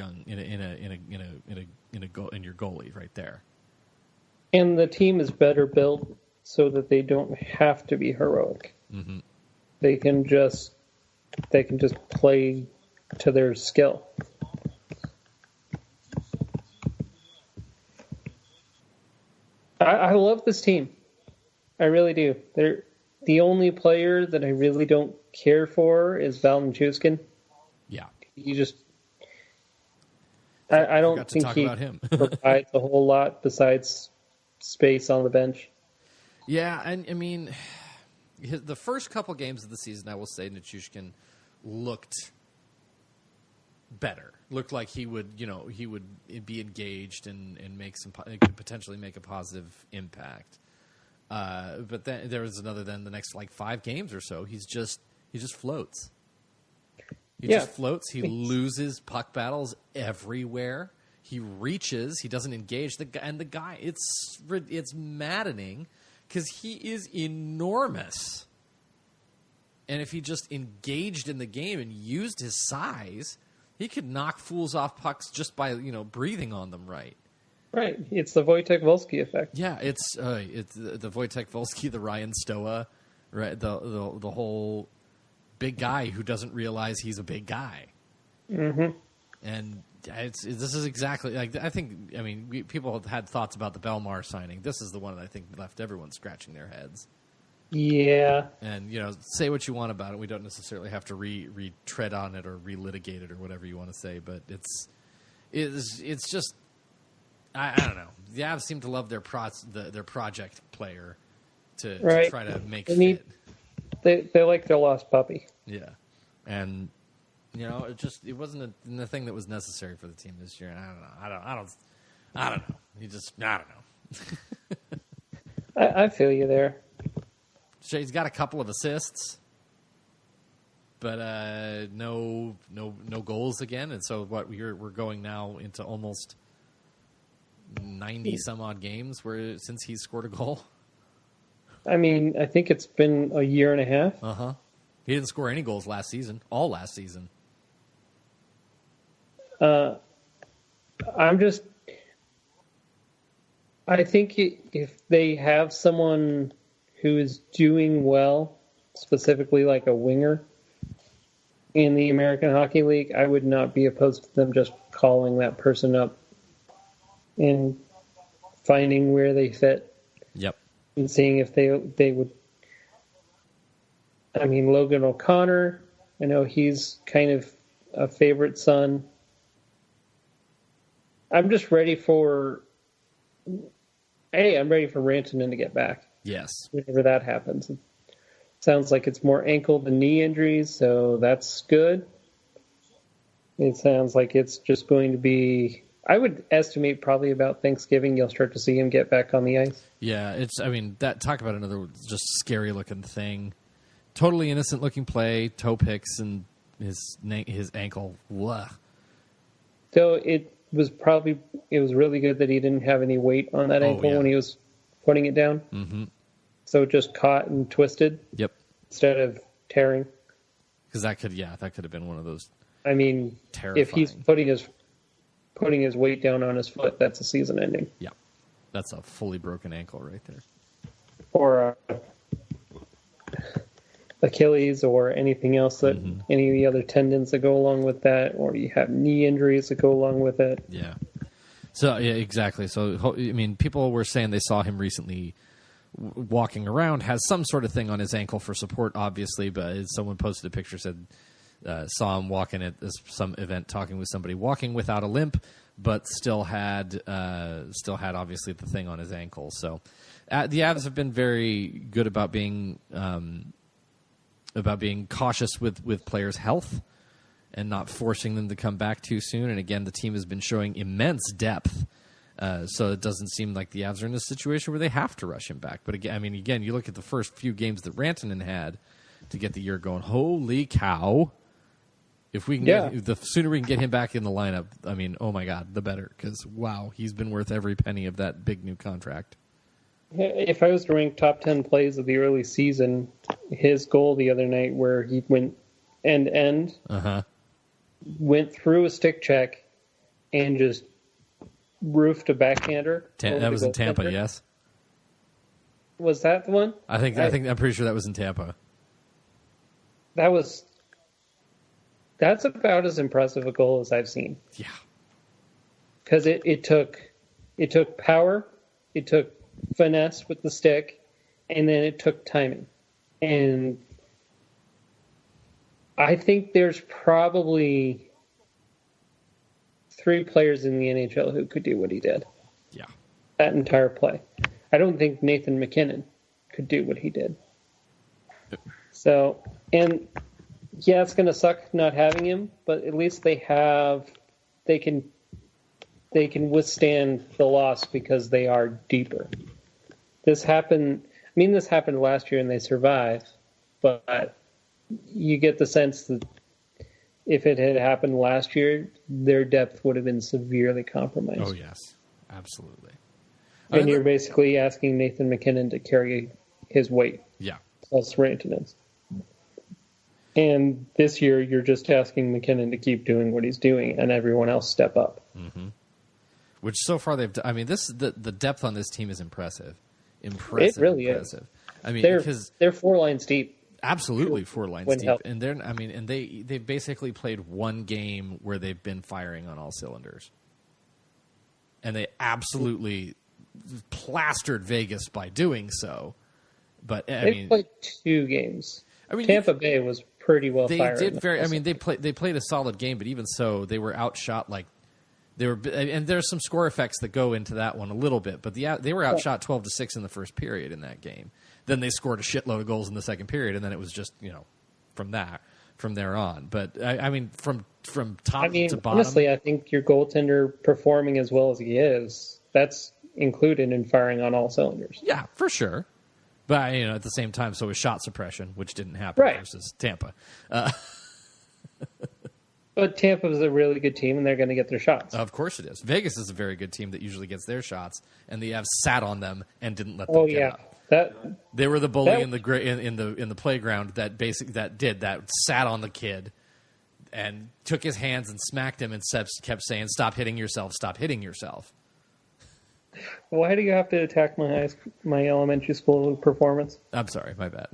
your goalie right there. And the team is better built so that they don't have to be heroic. Mm-hmm. They can just play to their skill. I love this team. I really do. They're the only player that I really don't care for is Valenchuskin. Yeah. You just I don't think he provides a whole lot besides space on the bench. Yeah, and I mean, the first couple games of the season, I will say, Nichushkin looked better. Looked like he would be engaged and make could potentially make a positive impact. But then there was another. Then the next 5 games or so, he just floats. He just floats. He loses puck battles everywhere. He reaches. He doesn't engage. The guy. It's maddening because he is enormous. And if he just engaged in the game and used his size, he could knock fools off pucks just by breathing on them right. Right. It's the Wojtek Wolski effect. Yeah, it's the Wojtek Wolski, the Ryan Stoa, right? The whole big guy who doesn't realize he's a big guy. Mm-hmm. And this is exactly I think. I mean, people have had thoughts about the Belmar signing. This is the one that I think left everyone scratching their heads. Yeah. And say what you want about it. We don't necessarily have to retread on it or relitigate it or whatever you want to say. But it's just I don't know. The Avs seem to love their project player to try to make fit. They like their lost puppy. Yeah, and it wasn't the thing that was necessary for the team this year. And I don't know. I don't know. I feel you there. He's got a couple of assists, but no goals again. And so we're going now into almost 90 some odd games since he's scored a goal. I mean, I think it's been a year and a half. Uh-huh. He didn't score any goals last season. All last season. I think if they have someone who is doing well, specifically like a winger in the American Hockey League, I would not be opposed to them just calling that person up and finding where they fit. Yep. And seeing if they would. I mean, Logan O'Connor, I know he's kind of a favorite son. I'm just ready for Rantanen to get back. Yes. Whenever that happens. It sounds like it's more ankle than knee injuries, so that's good. It sounds like it's just going to be, I would estimate probably about Thanksgiving you'll start to see him get back on the ice. Yeah, talk about another just scary looking thing. Totally innocent looking play, toe picks and his ankle. Blah. So it was really good that he didn't have any weight on that ankle when he was putting it down. Mm-hmm. So it just caught and twisted. Yep. Instead of tearing. Because that could have been one of those. I mean, terrifying. If he's putting his weight down on his foot, that's a season ending. Yeah, that's a fully broken ankle right there. Or Achilles, or anything else that any of the other tendons that go along with that, or you have knee injuries that go along with it. Yeah. So yeah, exactly. So I mean, people were saying they saw him recently walking around, has some sort of thing on his ankle for support, obviously. But someone posted a picture, said saw him walking at some event, talking with somebody, walking without a limp, but still had obviously the thing on his ankle. So the Avs have been very good about being cautious with players' health and not forcing them to come back too soon. And again, the team has been showing immense depth. So it doesn't seem like the Avs are in a situation where they have to rush him back. But again, you look at the first few games that Rantanen had to get the year going. Holy cow! If we can the sooner we can get him back in the lineup, I mean, oh my God, the better. Because wow, he's been worth every penny of that big new contract. If I was to rank top 10 plays of the early season, his goal the other night where he went end-to-end, went through a stick check, and just roofed a backhander. That was in Tampa, center. Yes. Was that the one? I'm pretty sure that was in Tampa. That's about as impressive a goal as I've seen. Yeah. Because it took power, it took finesse with the stick, and then it took timing. And I think there's probably 3 players in the NHL who could do what he did. Yeah. That entire play. I don't think Nathan MacKinnon could do what he did. So, and yeah, it's going to suck not having him, but at least they can withstand the loss because they are deeper. This happened last year and they survived, but you get the sense that if it had happened last year, their depth would have been severely compromised. Oh, yes. Absolutely. And you're basically asking Nathan MacKinnon to carry his weight. Yeah. Plus Rantanen's. And this year, you're just asking MacKinnon to keep doing what he's doing and everyone else step up. Mm-hmm. Which so far they've done. I mean, the depth on this team is impressive. Impressive. It really impressive. is. I mean, they're 4 lines deep. Absolutely 4 lines deep. Help. And they basically played one game where they've been firing on all cylinders. And they absolutely plastered Vegas by doing so. But They played 2 games. I mean, Tampa Bay was pretty well they firing. did very. I mean, they played a solid game, but even so, they were outshot like they were. And there's some score effects that go into that one a little bit, but they were outshot 12-6 in the first period in that game. Then they scored a shitload of goals in the second period, and then it was just from there on. But I mean, from top to bottom. Honestly, I think your goaltender performing as well as he is, that's included in firing on all cylinders. Yeah, for sure. But at the same time, so was shot suppression, which didn't happen versus Tampa. But Tampa is a really good team, and they're going to get their shots. Of course it is. Vegas is a very good team that usually gets their shots, and the Avs sat on them and didn't let them get up. They were the bully in the playground that sat on the kid and took his hands and smacked him and kept saying, "Stop hitting yourself! Stop hitting yourself!" Why do you have to attack my elementary school performance? I'm sorry, my bad.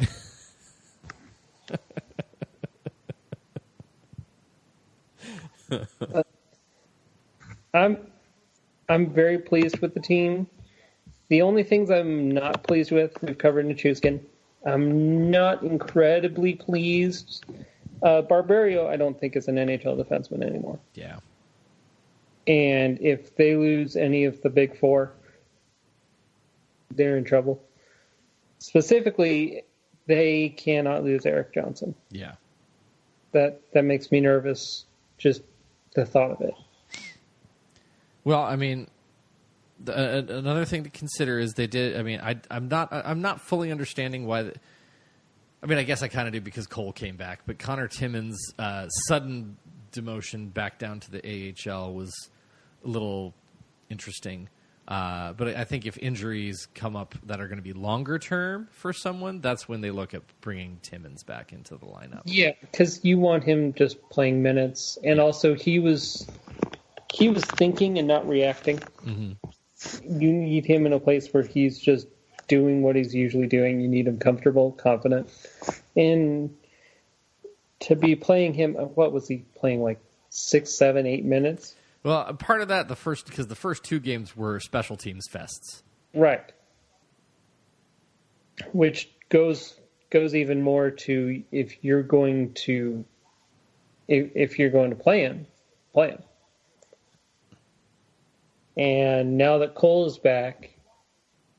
I'm very pleased with the team. The only things I'm not pleased with, we've covered Nichushkin. I'm not incredibly pleased. Barbario, I don't think is an NHL defenseman anymore. Yeah. And if they lose any of the big 4, they're in trouble. Specifically, they cannot lose Eric Johnson. Yeah. That makes me nervous, just the thought of it. Well, I mean, another thing to consider is they did. I mean, I'm not fully understanding why. I guess I kind of do because Cole came back, but Connor Timmins' sudden demotion back down to the AHL was a little interesting. But I think if injuries come up that are going to be longer term for someone, that's when they look at bringing Timmins back into the lineup. Yeah, because you want him just playing minutes, and also he was thinking and not reacting. Mm-hmm. You need him in a place where he's just doing what he's usually doing. You need him comfortable, confident, and to be playing him. What was he playing, like 6, 7, 8 minutes? Well, part of that, because the first 2 games were special teams fests. Right. Which goes even more to if you're going to play him. And now that Cole is back,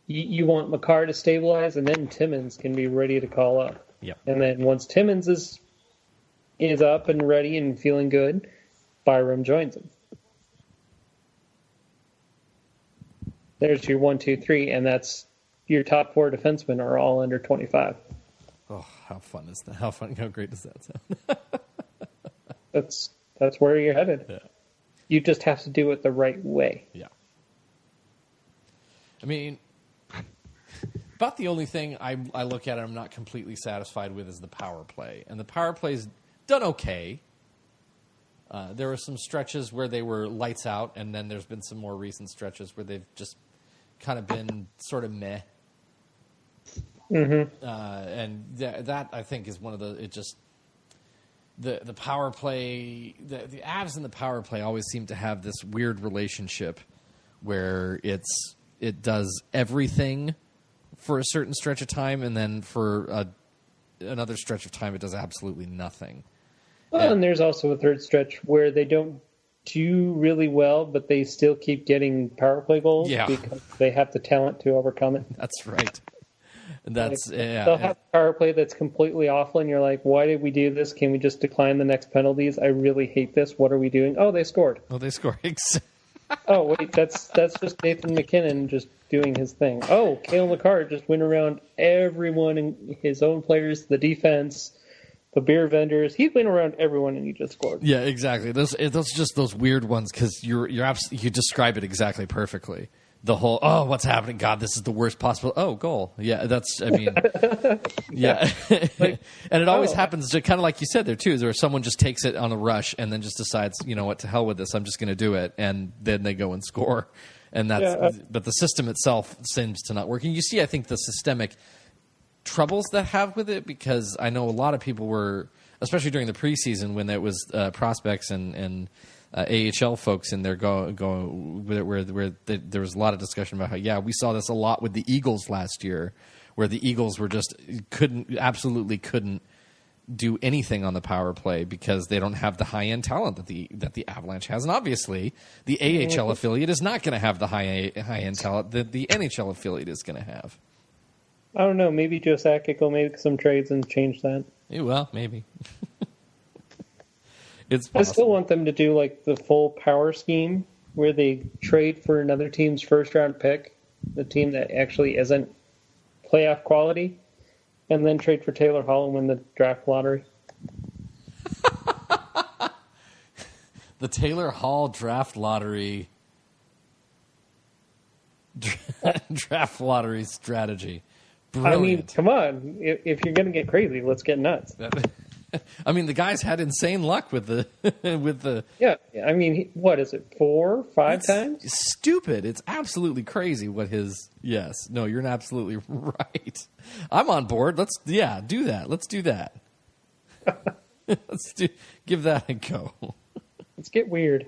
you want Makar to stabilize, and then Timmins can be ready to call up. Yep. And then once Timmins is up and ready and feeling good, Byram joins him. There's your 1, 2, 3, and that's your top 4 defensemen are all under 25. Oh, how fun is that? How great does that sound? That's where you're headed. Yeah. You just have to do it the right way. Yeah. I mean, about the only thing I look at and I'm not completely satisfied with is the power play. And the power play's done okay. There were some stretches where they were lights out, and then there's been some more recent stretches where they've just kind of been sort of meh. Mm-hmm. And that I think is one of the power play. The Avs and the power play always seem to have this weird relationship where it does everything for a certain stretch of time, and then for another stretch of time it does absolutely nothing. Well, and there's also a third stretch where they don't do really well, but they still keep getting power play goals because they have the talent to overcome it. That's right. That's They'll have a power play that's completely awful, and you're like, why did we do this? Can we just decline the next penalties? I really hate this. What are we doing? Oh, they scored. Oh, they scored. Oh, wait, that's just Nathan McKinnon just doing his thing. Oh, Cale Makar just went around everyone and his own players, the defense, the beer vendors. He went around everyone and he just scored. Yeah, exactly. Those just those weird ones because you describe it exactly perfectly. The whole, oh, what's happening? God, this is the worst possible. Oh, goal. Yeah, yeah. And it always happens to kind of like you said there, too, is where someone just takes it on a rush and then just decides, you know what, to hell with this. I'm just going to do it. And then they go and score. And but the system itself seems to not work. And you see, I think, the systemic troubles that have with it because I know a lot of people were, especially during the preseason when it was prospects and AHL folks in there going where there was a lot of discussion about how we saw this a lot with the Eagles last year, where the Eagles were just absolutely couldn't do anything on the power play because they don't have the high end talent that the Avalanche has, and obviously the AHL affiliate is not going to have the high end talent that the NHL affiliate is going to have. I don't know. Maybe Joe Sakic will make some trades and change that. Yeah, well, maybe. It's possible. I still want them to do like the full power scheme where they trade for another team's first round pick, the team that actually isn't playoff quality, and then trade for Taylor Hall and win the draft lottery. The Taylor Hall draft lottery draft lottery strategy. Brilliant. I mean, come on. If you're going to get crazy, let's get nuts. I mean, the guy's had insane luck with the. Yeah, I mean, what is it? 4, 5 times? Stupid. It's absolutely crazy what his. Yes, no, you're absolutely right. I'm on board. Let's do that. Let's do that. Give that a go. Let's get weird.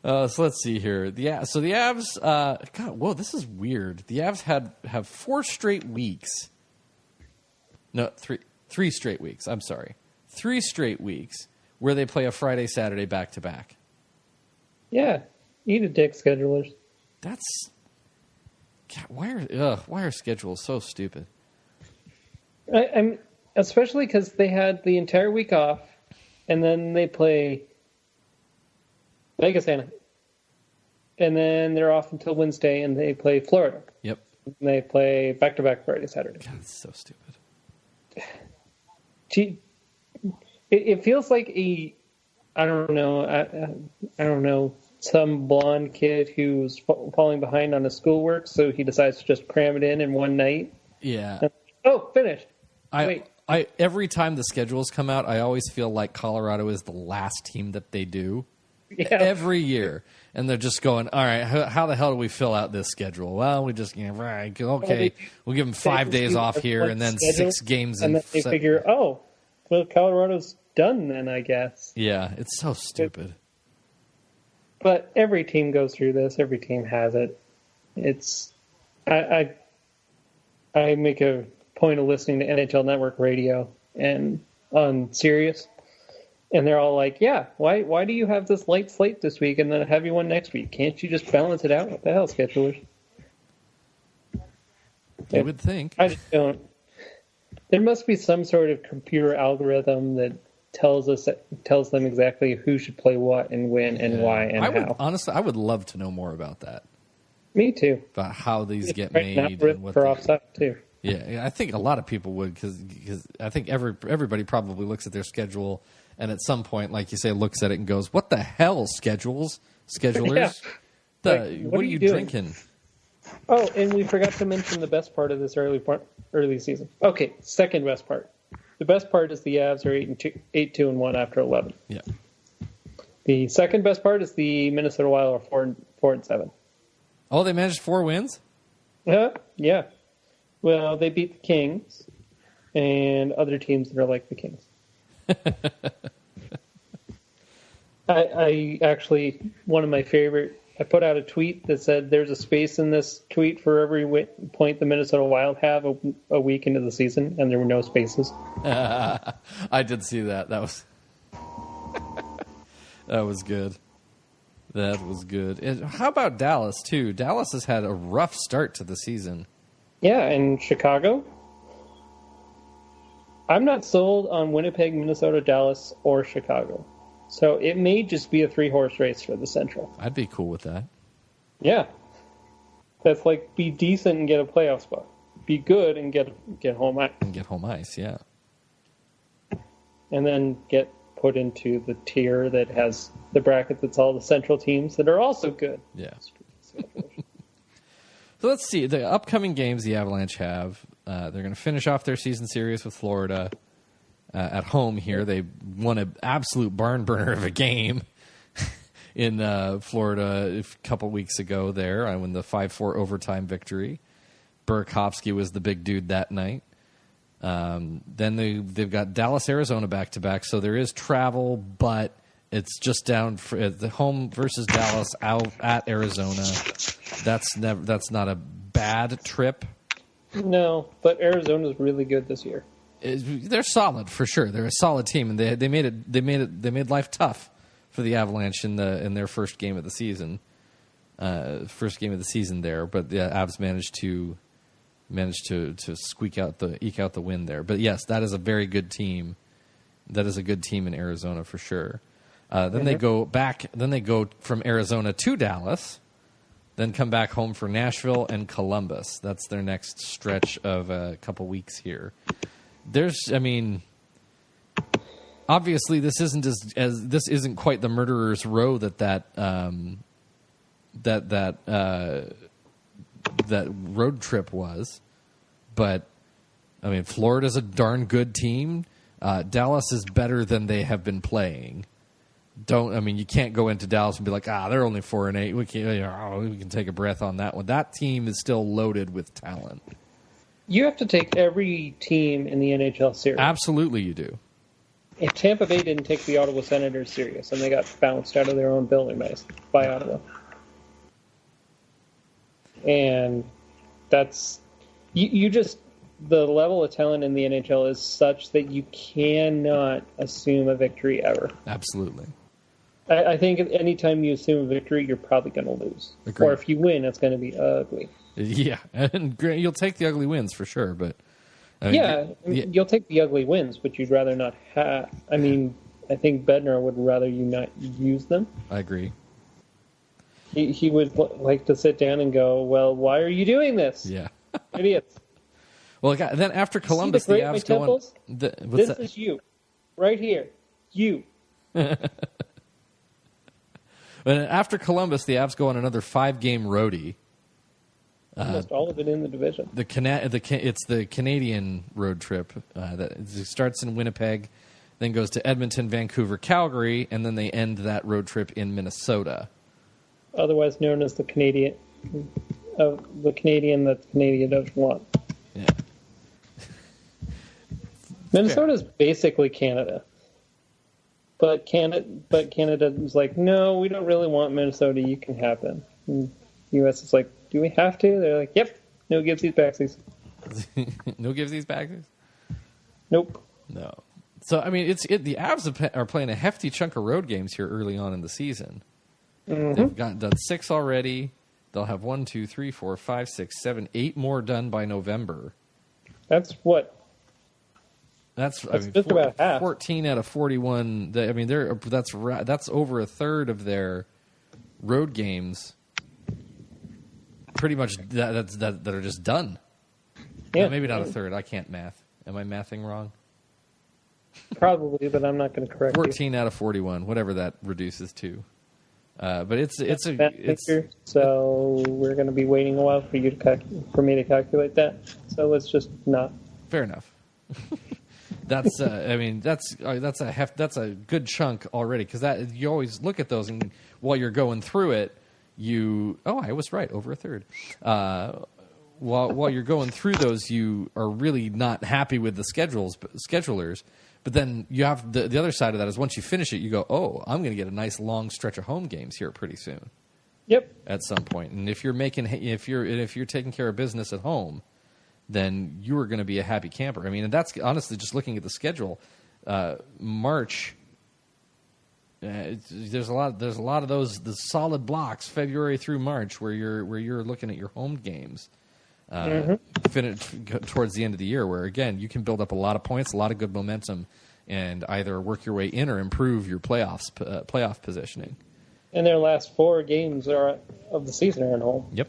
So let's see here. So the Avs. God, whoa, this is weird. The Avs have 4 straight weeks. No, 3 straight weeks. I'm sorry. 3 straight weeks where they play a Friday, Saturday back-to-back. Yeah. Eat a dick, schedulers. That's... God, why are schedules so stupid? I'm especially because they had the entire week off, and then they play Vegas, and then they're off until Wednesday, and they play Florida. Yep. And they play back-to-back Friday, Saturday. God, that's so stupid. It feels like I don't know, some blonde kid who's falling behind on his schoolwork, so he decides to just cram it in one night. Yeah. Oh, finished. Wait. Every time the schedules come out, I always feel like Colorado is the last team that they do. Yeah. Every year. And they're just going, all right, how the hell do we fill out this schedule? Well, we just, okay, we'll give them 5 days off here and then 6 games. And then they figure, well, Colorado's done then, I guess. Yeah, it's so stupid. But every team goes through this. Every team has it. It's, I make a point of listening to NHL Network radio and on Sirius. And they're all like, yeah, why do you have this light slate this week and then a heavy one next week? Can't you just balance it out? What the hell, schedulers? You would think. I just don't. There must be some sort of computer algorithm that tells them exactly who should play what and when and why and how. Honestly, I would love to know more about that. Me too. About how these get made. And what for offside too. Yeah, I think a lot of people would because I think everybody probably looks at their schedule and at some point, like you say, looks at it and goes, "What the hell, schedulers? Yeah. What are you drinking?" Oh, and we forgot to mention the best part of this early season. Okay, second best part. The best part is the Avs are 8-2-1 after 11. Yeah. The second best part is the Minnesota Wild are 4-7. Oh, they managed 4 wins? Yeah. Well, they beat the Kings and other teams that are like the Kings. I actually, one of my favorite, I put out a tweet that said there's a space in this tweet for every point the Minnesota Wild have a week into the season, and there were no spaces. I did see that. That was that was good. That was good. How about Dallas, too? Dallas has had a rough start to the season. Yeah, and Chicago. I'm not sold on Winnipeg, Minnesota, Dallas, or Chicago. So it may just be a 3-horse race for the Central. I'd be cool with that. Yeah. That's like be decent and get a playoff spot. Be good and get home ice. And get home ice, yeah. And then get put into the tier that has the bracket that's all the Central teams that are also good. Yeah. So let's see. The upcoming games the Avalanche have, they're going to finish off their season series with Florida at home here. They won an absolute barn burner of a game in Florida a couple weeks ago there. I won the 5-4 overtime victory. Burakovsky was the big dude that night. Then they've got Dallas, Arizona back-to-back, so there is travel, but it's just down for the home versus Dallas out at Arizona. That's not a bad trip. No, but Arizona's really good this year. They're solid for sure. They're a solid team, and they made life tough for the Avalanche in their first game of the season. There, but the Avs managed to eke out the win there. But yes, that is a very good team. That is a good team in Arizona for sure. Then they go back. Then they go from Arizona to Dallas. Then come back home for Nashville and Columbus. That's their next stretch of a couple weeks here. Obviously this isn't this isn't quite the murderer's row that road trip was, but I mean Florida's a darn good team. Dallas is better than they have been playing. You can't go into Dallas and be like, they're only 4-8. We can take a breath on that one. That team is still loaded with talent. You have to take every team in the NHL serious. Absolutely, you do. If Tampa Bay didn't take the Ottawa Senators serious, and they got bounced out of their own building by Ottawa. And that's the level of talent in the NHL is such that you cannot assume a victory ever. Absolutely. I think anytime you assume a victory, you're probably going to lose. Agreed. Or if you win, it's going to be ugly. Yeah, and you'll take the ugly wins for sure, but... you'll take the ugly wins, but you'd rather not have... I think Bednar would rather you not use them. I agree. He would like to sit down and go, well, why are you doing this? Yeah. Idiots. Well, then after Columbus, the Avs go on... This is you. Right here. You. But after Columbus, the Avs go on another 5-game roadie. Almost all of it in the division. It's the Canadian road trip that starts in Winnipeg, then goes to Edmonton, Vancouver, Calgary, and then they end that road trip in Minnesota. Otherwise known as the Canadian that the Canadian doesn't want. Yeah. Minnesota's basically Canada. But Canada is like, no, we don't really want Minnesota. You can have them. And U.S. is like, do we have to? They're like, yep. No givesies, backsies. No givesies, backsies? Nope. No. So, the Avs are playing a hefty chunk of road games here early on in the season. Mm-hmm. They've done 6 already. They'll have 1, 2, 3, 4, 5, 6, 7, 8 more done by November. That's what? That's just about half. 14 out of 41. That's over a third of their road games. Pretty much that are just done. Yeah, maybe not a third. I can't math. Am I mathing wrong? Probably, but I'm not going to correct 14 out of 41, whatever that reduces to. But it's so we're going to be waiting a while for me to calculate that. So let's just not. Fair enough. That's that's a good chunk already, because you always look at those, and while you're going through it, I was right, over a third. While you're going through those, you are really not happy with the schedulers. But then you have the other side of that is once you finish it, you go, oh, I'm going to get a nice long stretch of home games here pretty soon. Yep. At some point, and if you're taking care of business at home, then you are going to be a happy camper. And that's honestly just looking at the schedule. March, there's a lot of the solid blocks, February through March, where you're looking at your home games. towards the end of the year, where again you can build up a lot of points, a lot of good momentum, and either work your way in or improve your playoff positioning. And their last 4 games of the season are at home. Yep.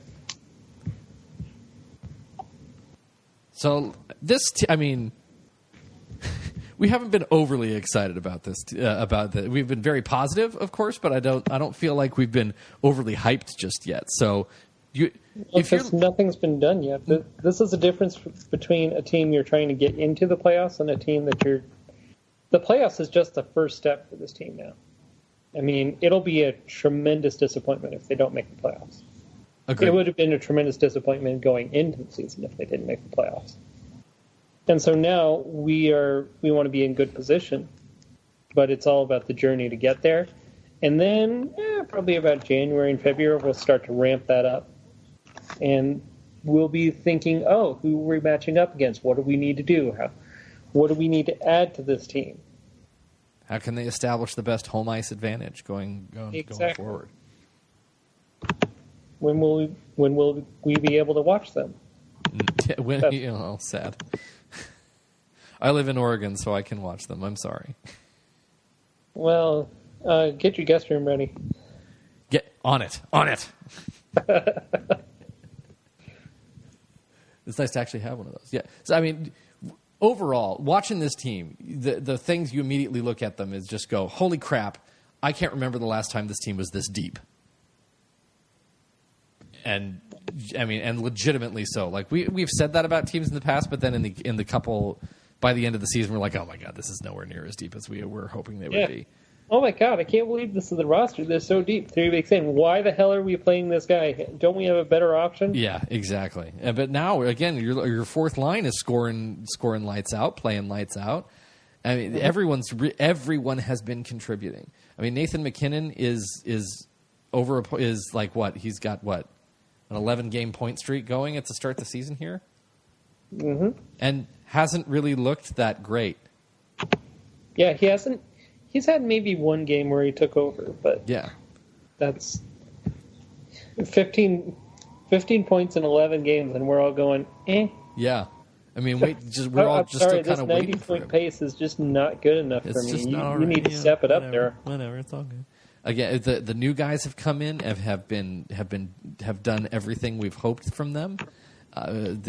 So we haven't been overly excited about this. We've been very positive, of course, but I don't feel like we've been overly hyped just yet. So, because nothing's been done yet. This is the difference between a team you're trying to get into the playoffs and a team that the playoffs is just the first step for this team now. I mean, it'll be a tremendous disappointment if they don't make the playoffs. Agreed. It would have been a tremendous disappointment going into the season if they didn't make the playoffs. And so now we want to be in good position, but it's all about the journey to get there. And then probably about January and February, we'll start to ramp that up. And we'll be thinking, who are we matching up against? What do we need to do? What do we need to add to this team? How can they establish the best home ice advantage going forward? When will we be able to watch them? Sad. I live in Oregon, so I can watch them. I'm sorry. Well, get your guest room ready. Get on it. It's nice to actually have one of those. Yeah. So I mean, overall, watching this team, the things you immediately look at them is just go, holy crap, I can't remember the last time this team was this deep. And I mean, and legitimately so. Like we've said that about teams in the past, but then in the couple by the end of the season, we're like, oh my god, this is nowhere near as deep as we were hoping they would be. Oh my god, I can't believe this is the roster. They're so deep. 3 weeks in, why the hell are we playing this guy? Don't we have a better option? Yeah, exactly. But now again, your fourth line is scoring lights out, playing lights out. I mean, everyone has been contributing. I mean, Nathan MacKinnon is like what? He's got what? An 11-game point streak going at the start of the season here? Mm-hmm. And hasn't really looked that great. Yeah, he hasn't. He's had maybe 1 game where he took over, but that's 15 points in 11 games, and we're all going, eh. Yeah. I mean, we're all just still kind of waiting for him. This 90-point pace is just not good enough for me. You need to step it up there. Whatever, it's all good. Again, the new guys have come in, have done everything we've hoped from them. And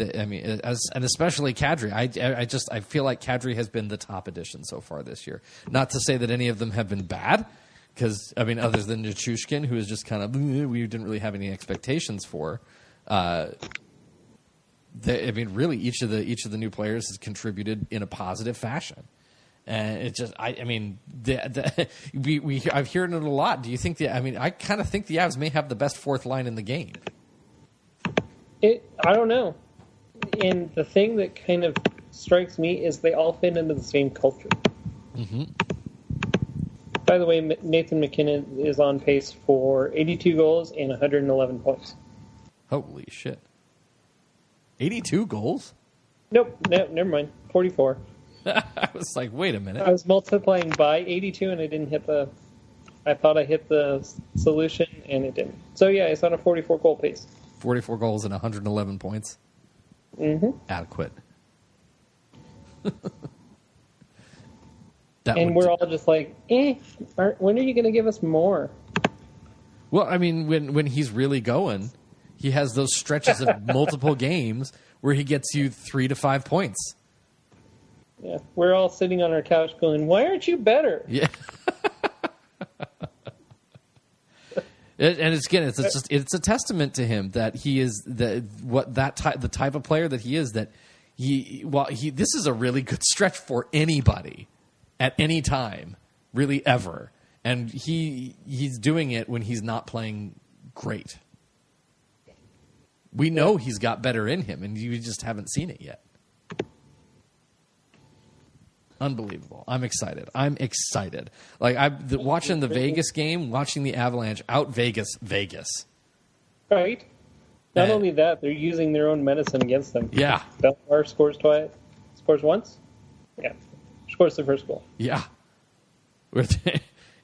especially Kadri. I feel like Kadri has been the top addition so far this year. Not to say that any of them have been bad, because I mean, other than Nichushkin, who is just kind of we didn't really have any expectations for. Really, each of the new players has contributed in a positive fashion. And it's just, I've heard it a lot. Do you think I kind of think the Avs may have the best fourth line in the game. I don't know. And the thing that kind of strikes me is they all fit into the same culture. Mm-hmm. By the way, Nathan MacKinnon is on pace for 82 goals and 111 points. Holy shit. 82 goals? Nope, never mind. 44. I was like, wait a minute. I was multiplying by 82 and I didn't hit I thought I hit the solution and it didn't. So yeah, it's on a 44 goal pace. 44 goals and 111 points. Mm-hmm. Adequate. And we're all just like, when are you going to give us more? Well, I mean, when he's really going, he has those stretches of multiple games where he gets you 3 to 5 points. Yeah, we're all sitting on our couch going, why aren't you better? Yeah. And it's a testament to him that he is the type of player that he is, that this is a really good stretch for anybody at any time, really ever. And he's doing it when he's not playing great. We know he's got better in him, and you just haven't seen it yet. Unbelievable. I'm excited. Like watching the Vegas game, watching the Avalanche out Vegas. Right. Not only that, they're using their own medicine against them. Yeah. Belmar scores once? Yeah. Scores the first goal. Yeah.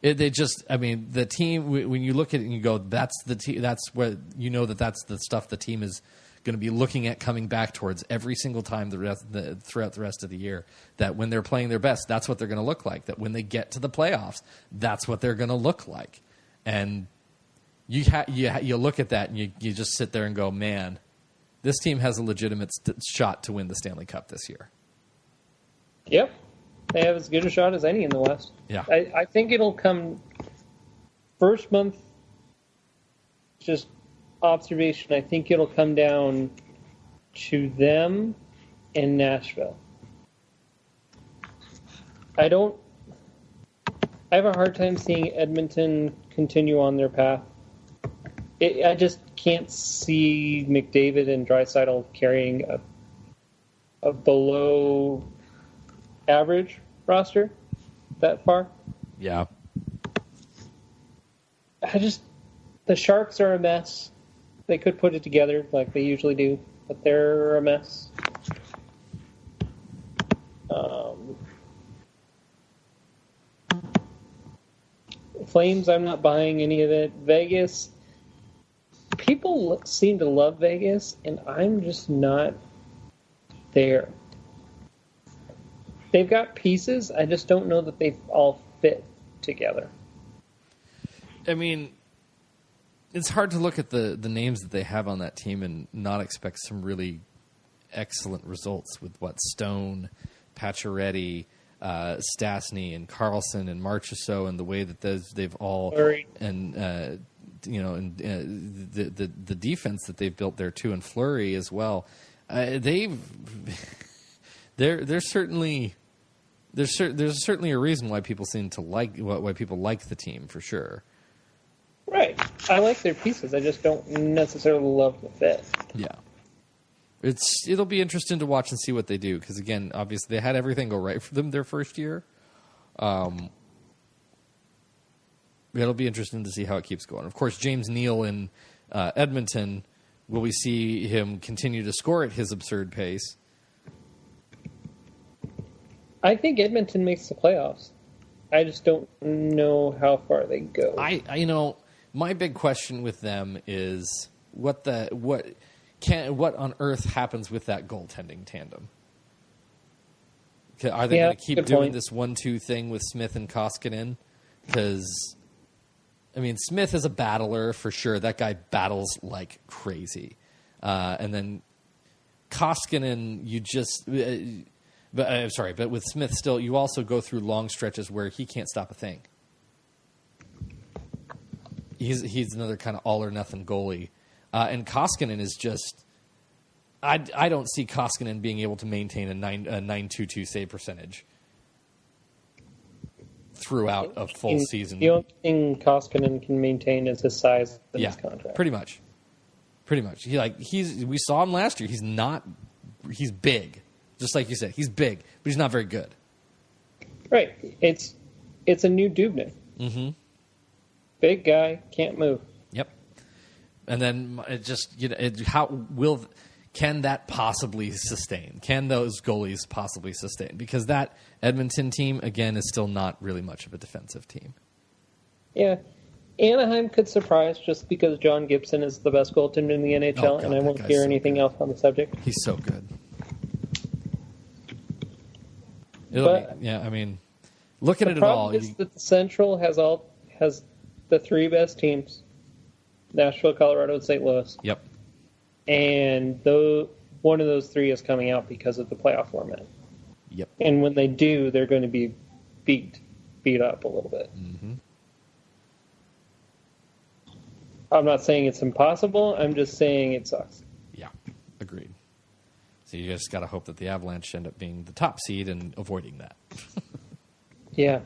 They just, I mean, the team. When you look at it and you go, that's the team. That's where you know that's the stuff the team is going to be looking at coming back towards every single time throughout the rest of the year. That when they're playing their best, that's what they're going to look like. That when they get to the playoffs, that's what they're going to look like. And you look at that and you just sit there and go, man, this team has a legitimate shot to win the Stanley Cup this year. Yep. They have as good a shot as any in the West. Yeah. I think it'll come first month, just observation. I think it'll come down to them and Nashville. I have a hard time seeing Edmonton continue on their path. I just can't see McDavid and Draisaitl carrying a below average roster that far. Yeah. The Sharks are a mess. They could put it together like they usually do, but they're a mess. Flames, I'm not buying any of it. Vegas, people seem to love Vegas, and I'm just not there. They've got pieces. I just don't know that they all fit together. I mean, it's hard to look at the names that they have on that team and not expect some really excellent results with Stone, Pacioretty, Stastny, and Carlson and Marchessault, and the way that they've all and the defense that they've built there too, and Fleury as well. There's certainly a reason why people seem to why people like the team for sure. Right. I like their pieces. I just don't necessarily love the fit. Yeah. It'll be interesting to watch and see what they do, because again, obviously they had everything go right for them their first year. It'll be interesting to see how it keeps going. Of course, James Neal in Edmonton, will we see him continue to score at his absurd pace? I think Edmonton makes the playoffs. I just don't know how far they go. My big question with them is what on earth happens with that goaltending tandem? Are they going to keep doing this 1-2 thing with Smith and Koskinen? Because, I mean, Smith is a battler for sure. That guy battles like crazy. And then Koskinen, but with Smith still, you also go through long stretches where he can't stop a thing. He's another kind of all or nothing goalie. And Koskinen is just, I don't see Koskinen being able to maintain a 9.22 save percentage throughout a full season. The only thing Koskinen can maintain is his size and his contract. Pretty much. We saw him last year. He's big. Just like you said, he's big, but he's not very good. Right. It's a new Dubnyk. Mm-hmm. Big guy, can't move. Yep. And then it just, can that possibly sustain? Can those goalies possibly sustain? Because that Edmonton team, again, is still not really much of a defensive team. Yeah. Anaheim could surprise just because John Gibson is the best goaltender in the NHL, and I won't hear anything else on the subject. He's so good. Look at it all. The problem is that the Central has the three best teams: Nashville, Colorado, and St. Louis. Yep. And one of those three is coming out because of the playoff format. Yep. And when they do, they're going to be beat up a little bit. Mm-hmm. I'm not saying it's impossible. I'm just saying it sucks. Yeah, agreed. So you just got to hope that the Avalanche end up being the top seed and avoiding that. Yeah.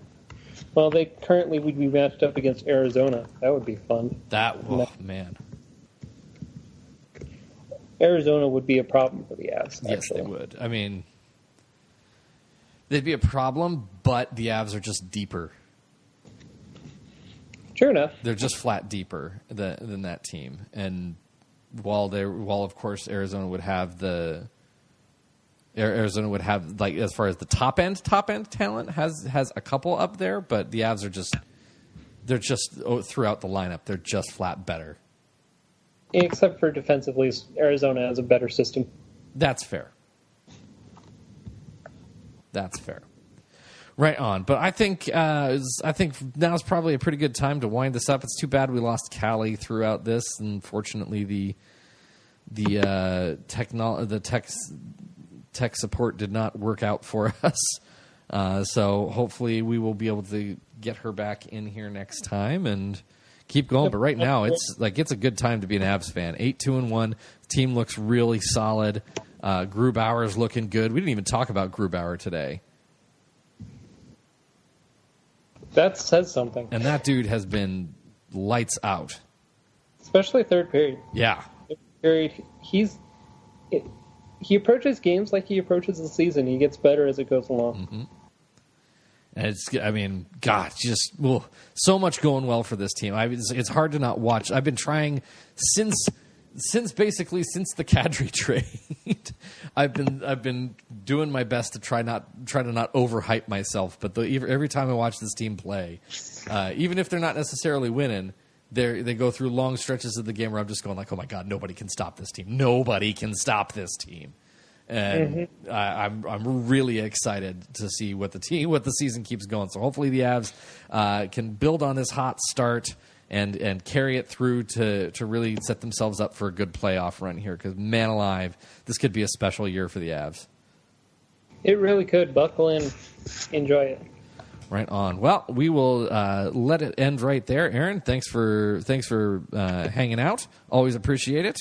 Well, they currently would be matched up against Arizona. That would be fun. Man. Arizona would be a problem for the Avs. Yes, they would. I mean, they'd be a problem, but the Avs are just deeper. True enough. They're just flat deeper than that team. And while of course Arizona would have like, as far as the top end talent has a couple up there, but the Avs are just They're just throughout the lineup. They're just flat better. Except for defensively, Arizona has a better system. That's fair. That's fair. Right on. But I think now's probably a pretty good time to wind this up. It's too bad we lost Callie throughout this, and fortunately the tech support did not work out for us. So hopefully we will be able to get her back in here next time and keep going. But right now it's a good time to be an Avs fan. 8-2-1. Team looks really solid. Grubauer's looking good. We didn't even talk about Grubauer today. That says something. And that dude has been lights out. Especially third period. Yeah. Third period, he approaches games like he approaches the season. He gets better as it goes along. And so much going well for this team. It's hard to not watch. I've been trying since the Kadri trade. I've been doing my best to try to not overhype myself. But every time I watch this team play, even if they're not necessarily winning, they go through long stretches of the game where I'm just going like, oh my god, nobody can stop this team. Nobody can stop this team. And I'm really excited to see what the season keeps going. So hopefully the Avs can build on this hot start and carry it through to really set themselves up for a good playoff run here. Because man alive, this could be a special year for the Avs. It really could. Buckle in, enjoy it. Right on. Well, we will let it end right there. Aaron, thanks for hanging out. Always appreciate it.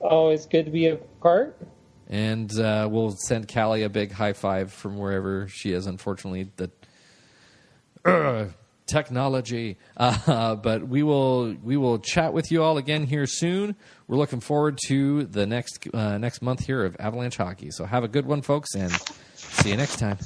Always good to be a part. And we'll send Callie a big high five from wherever she is. Unfortunately, the technology. But we will chat with you all again here soon. We're looking forward to the next month here of Avalanche hockey. So have a good one, folks, and see you next time.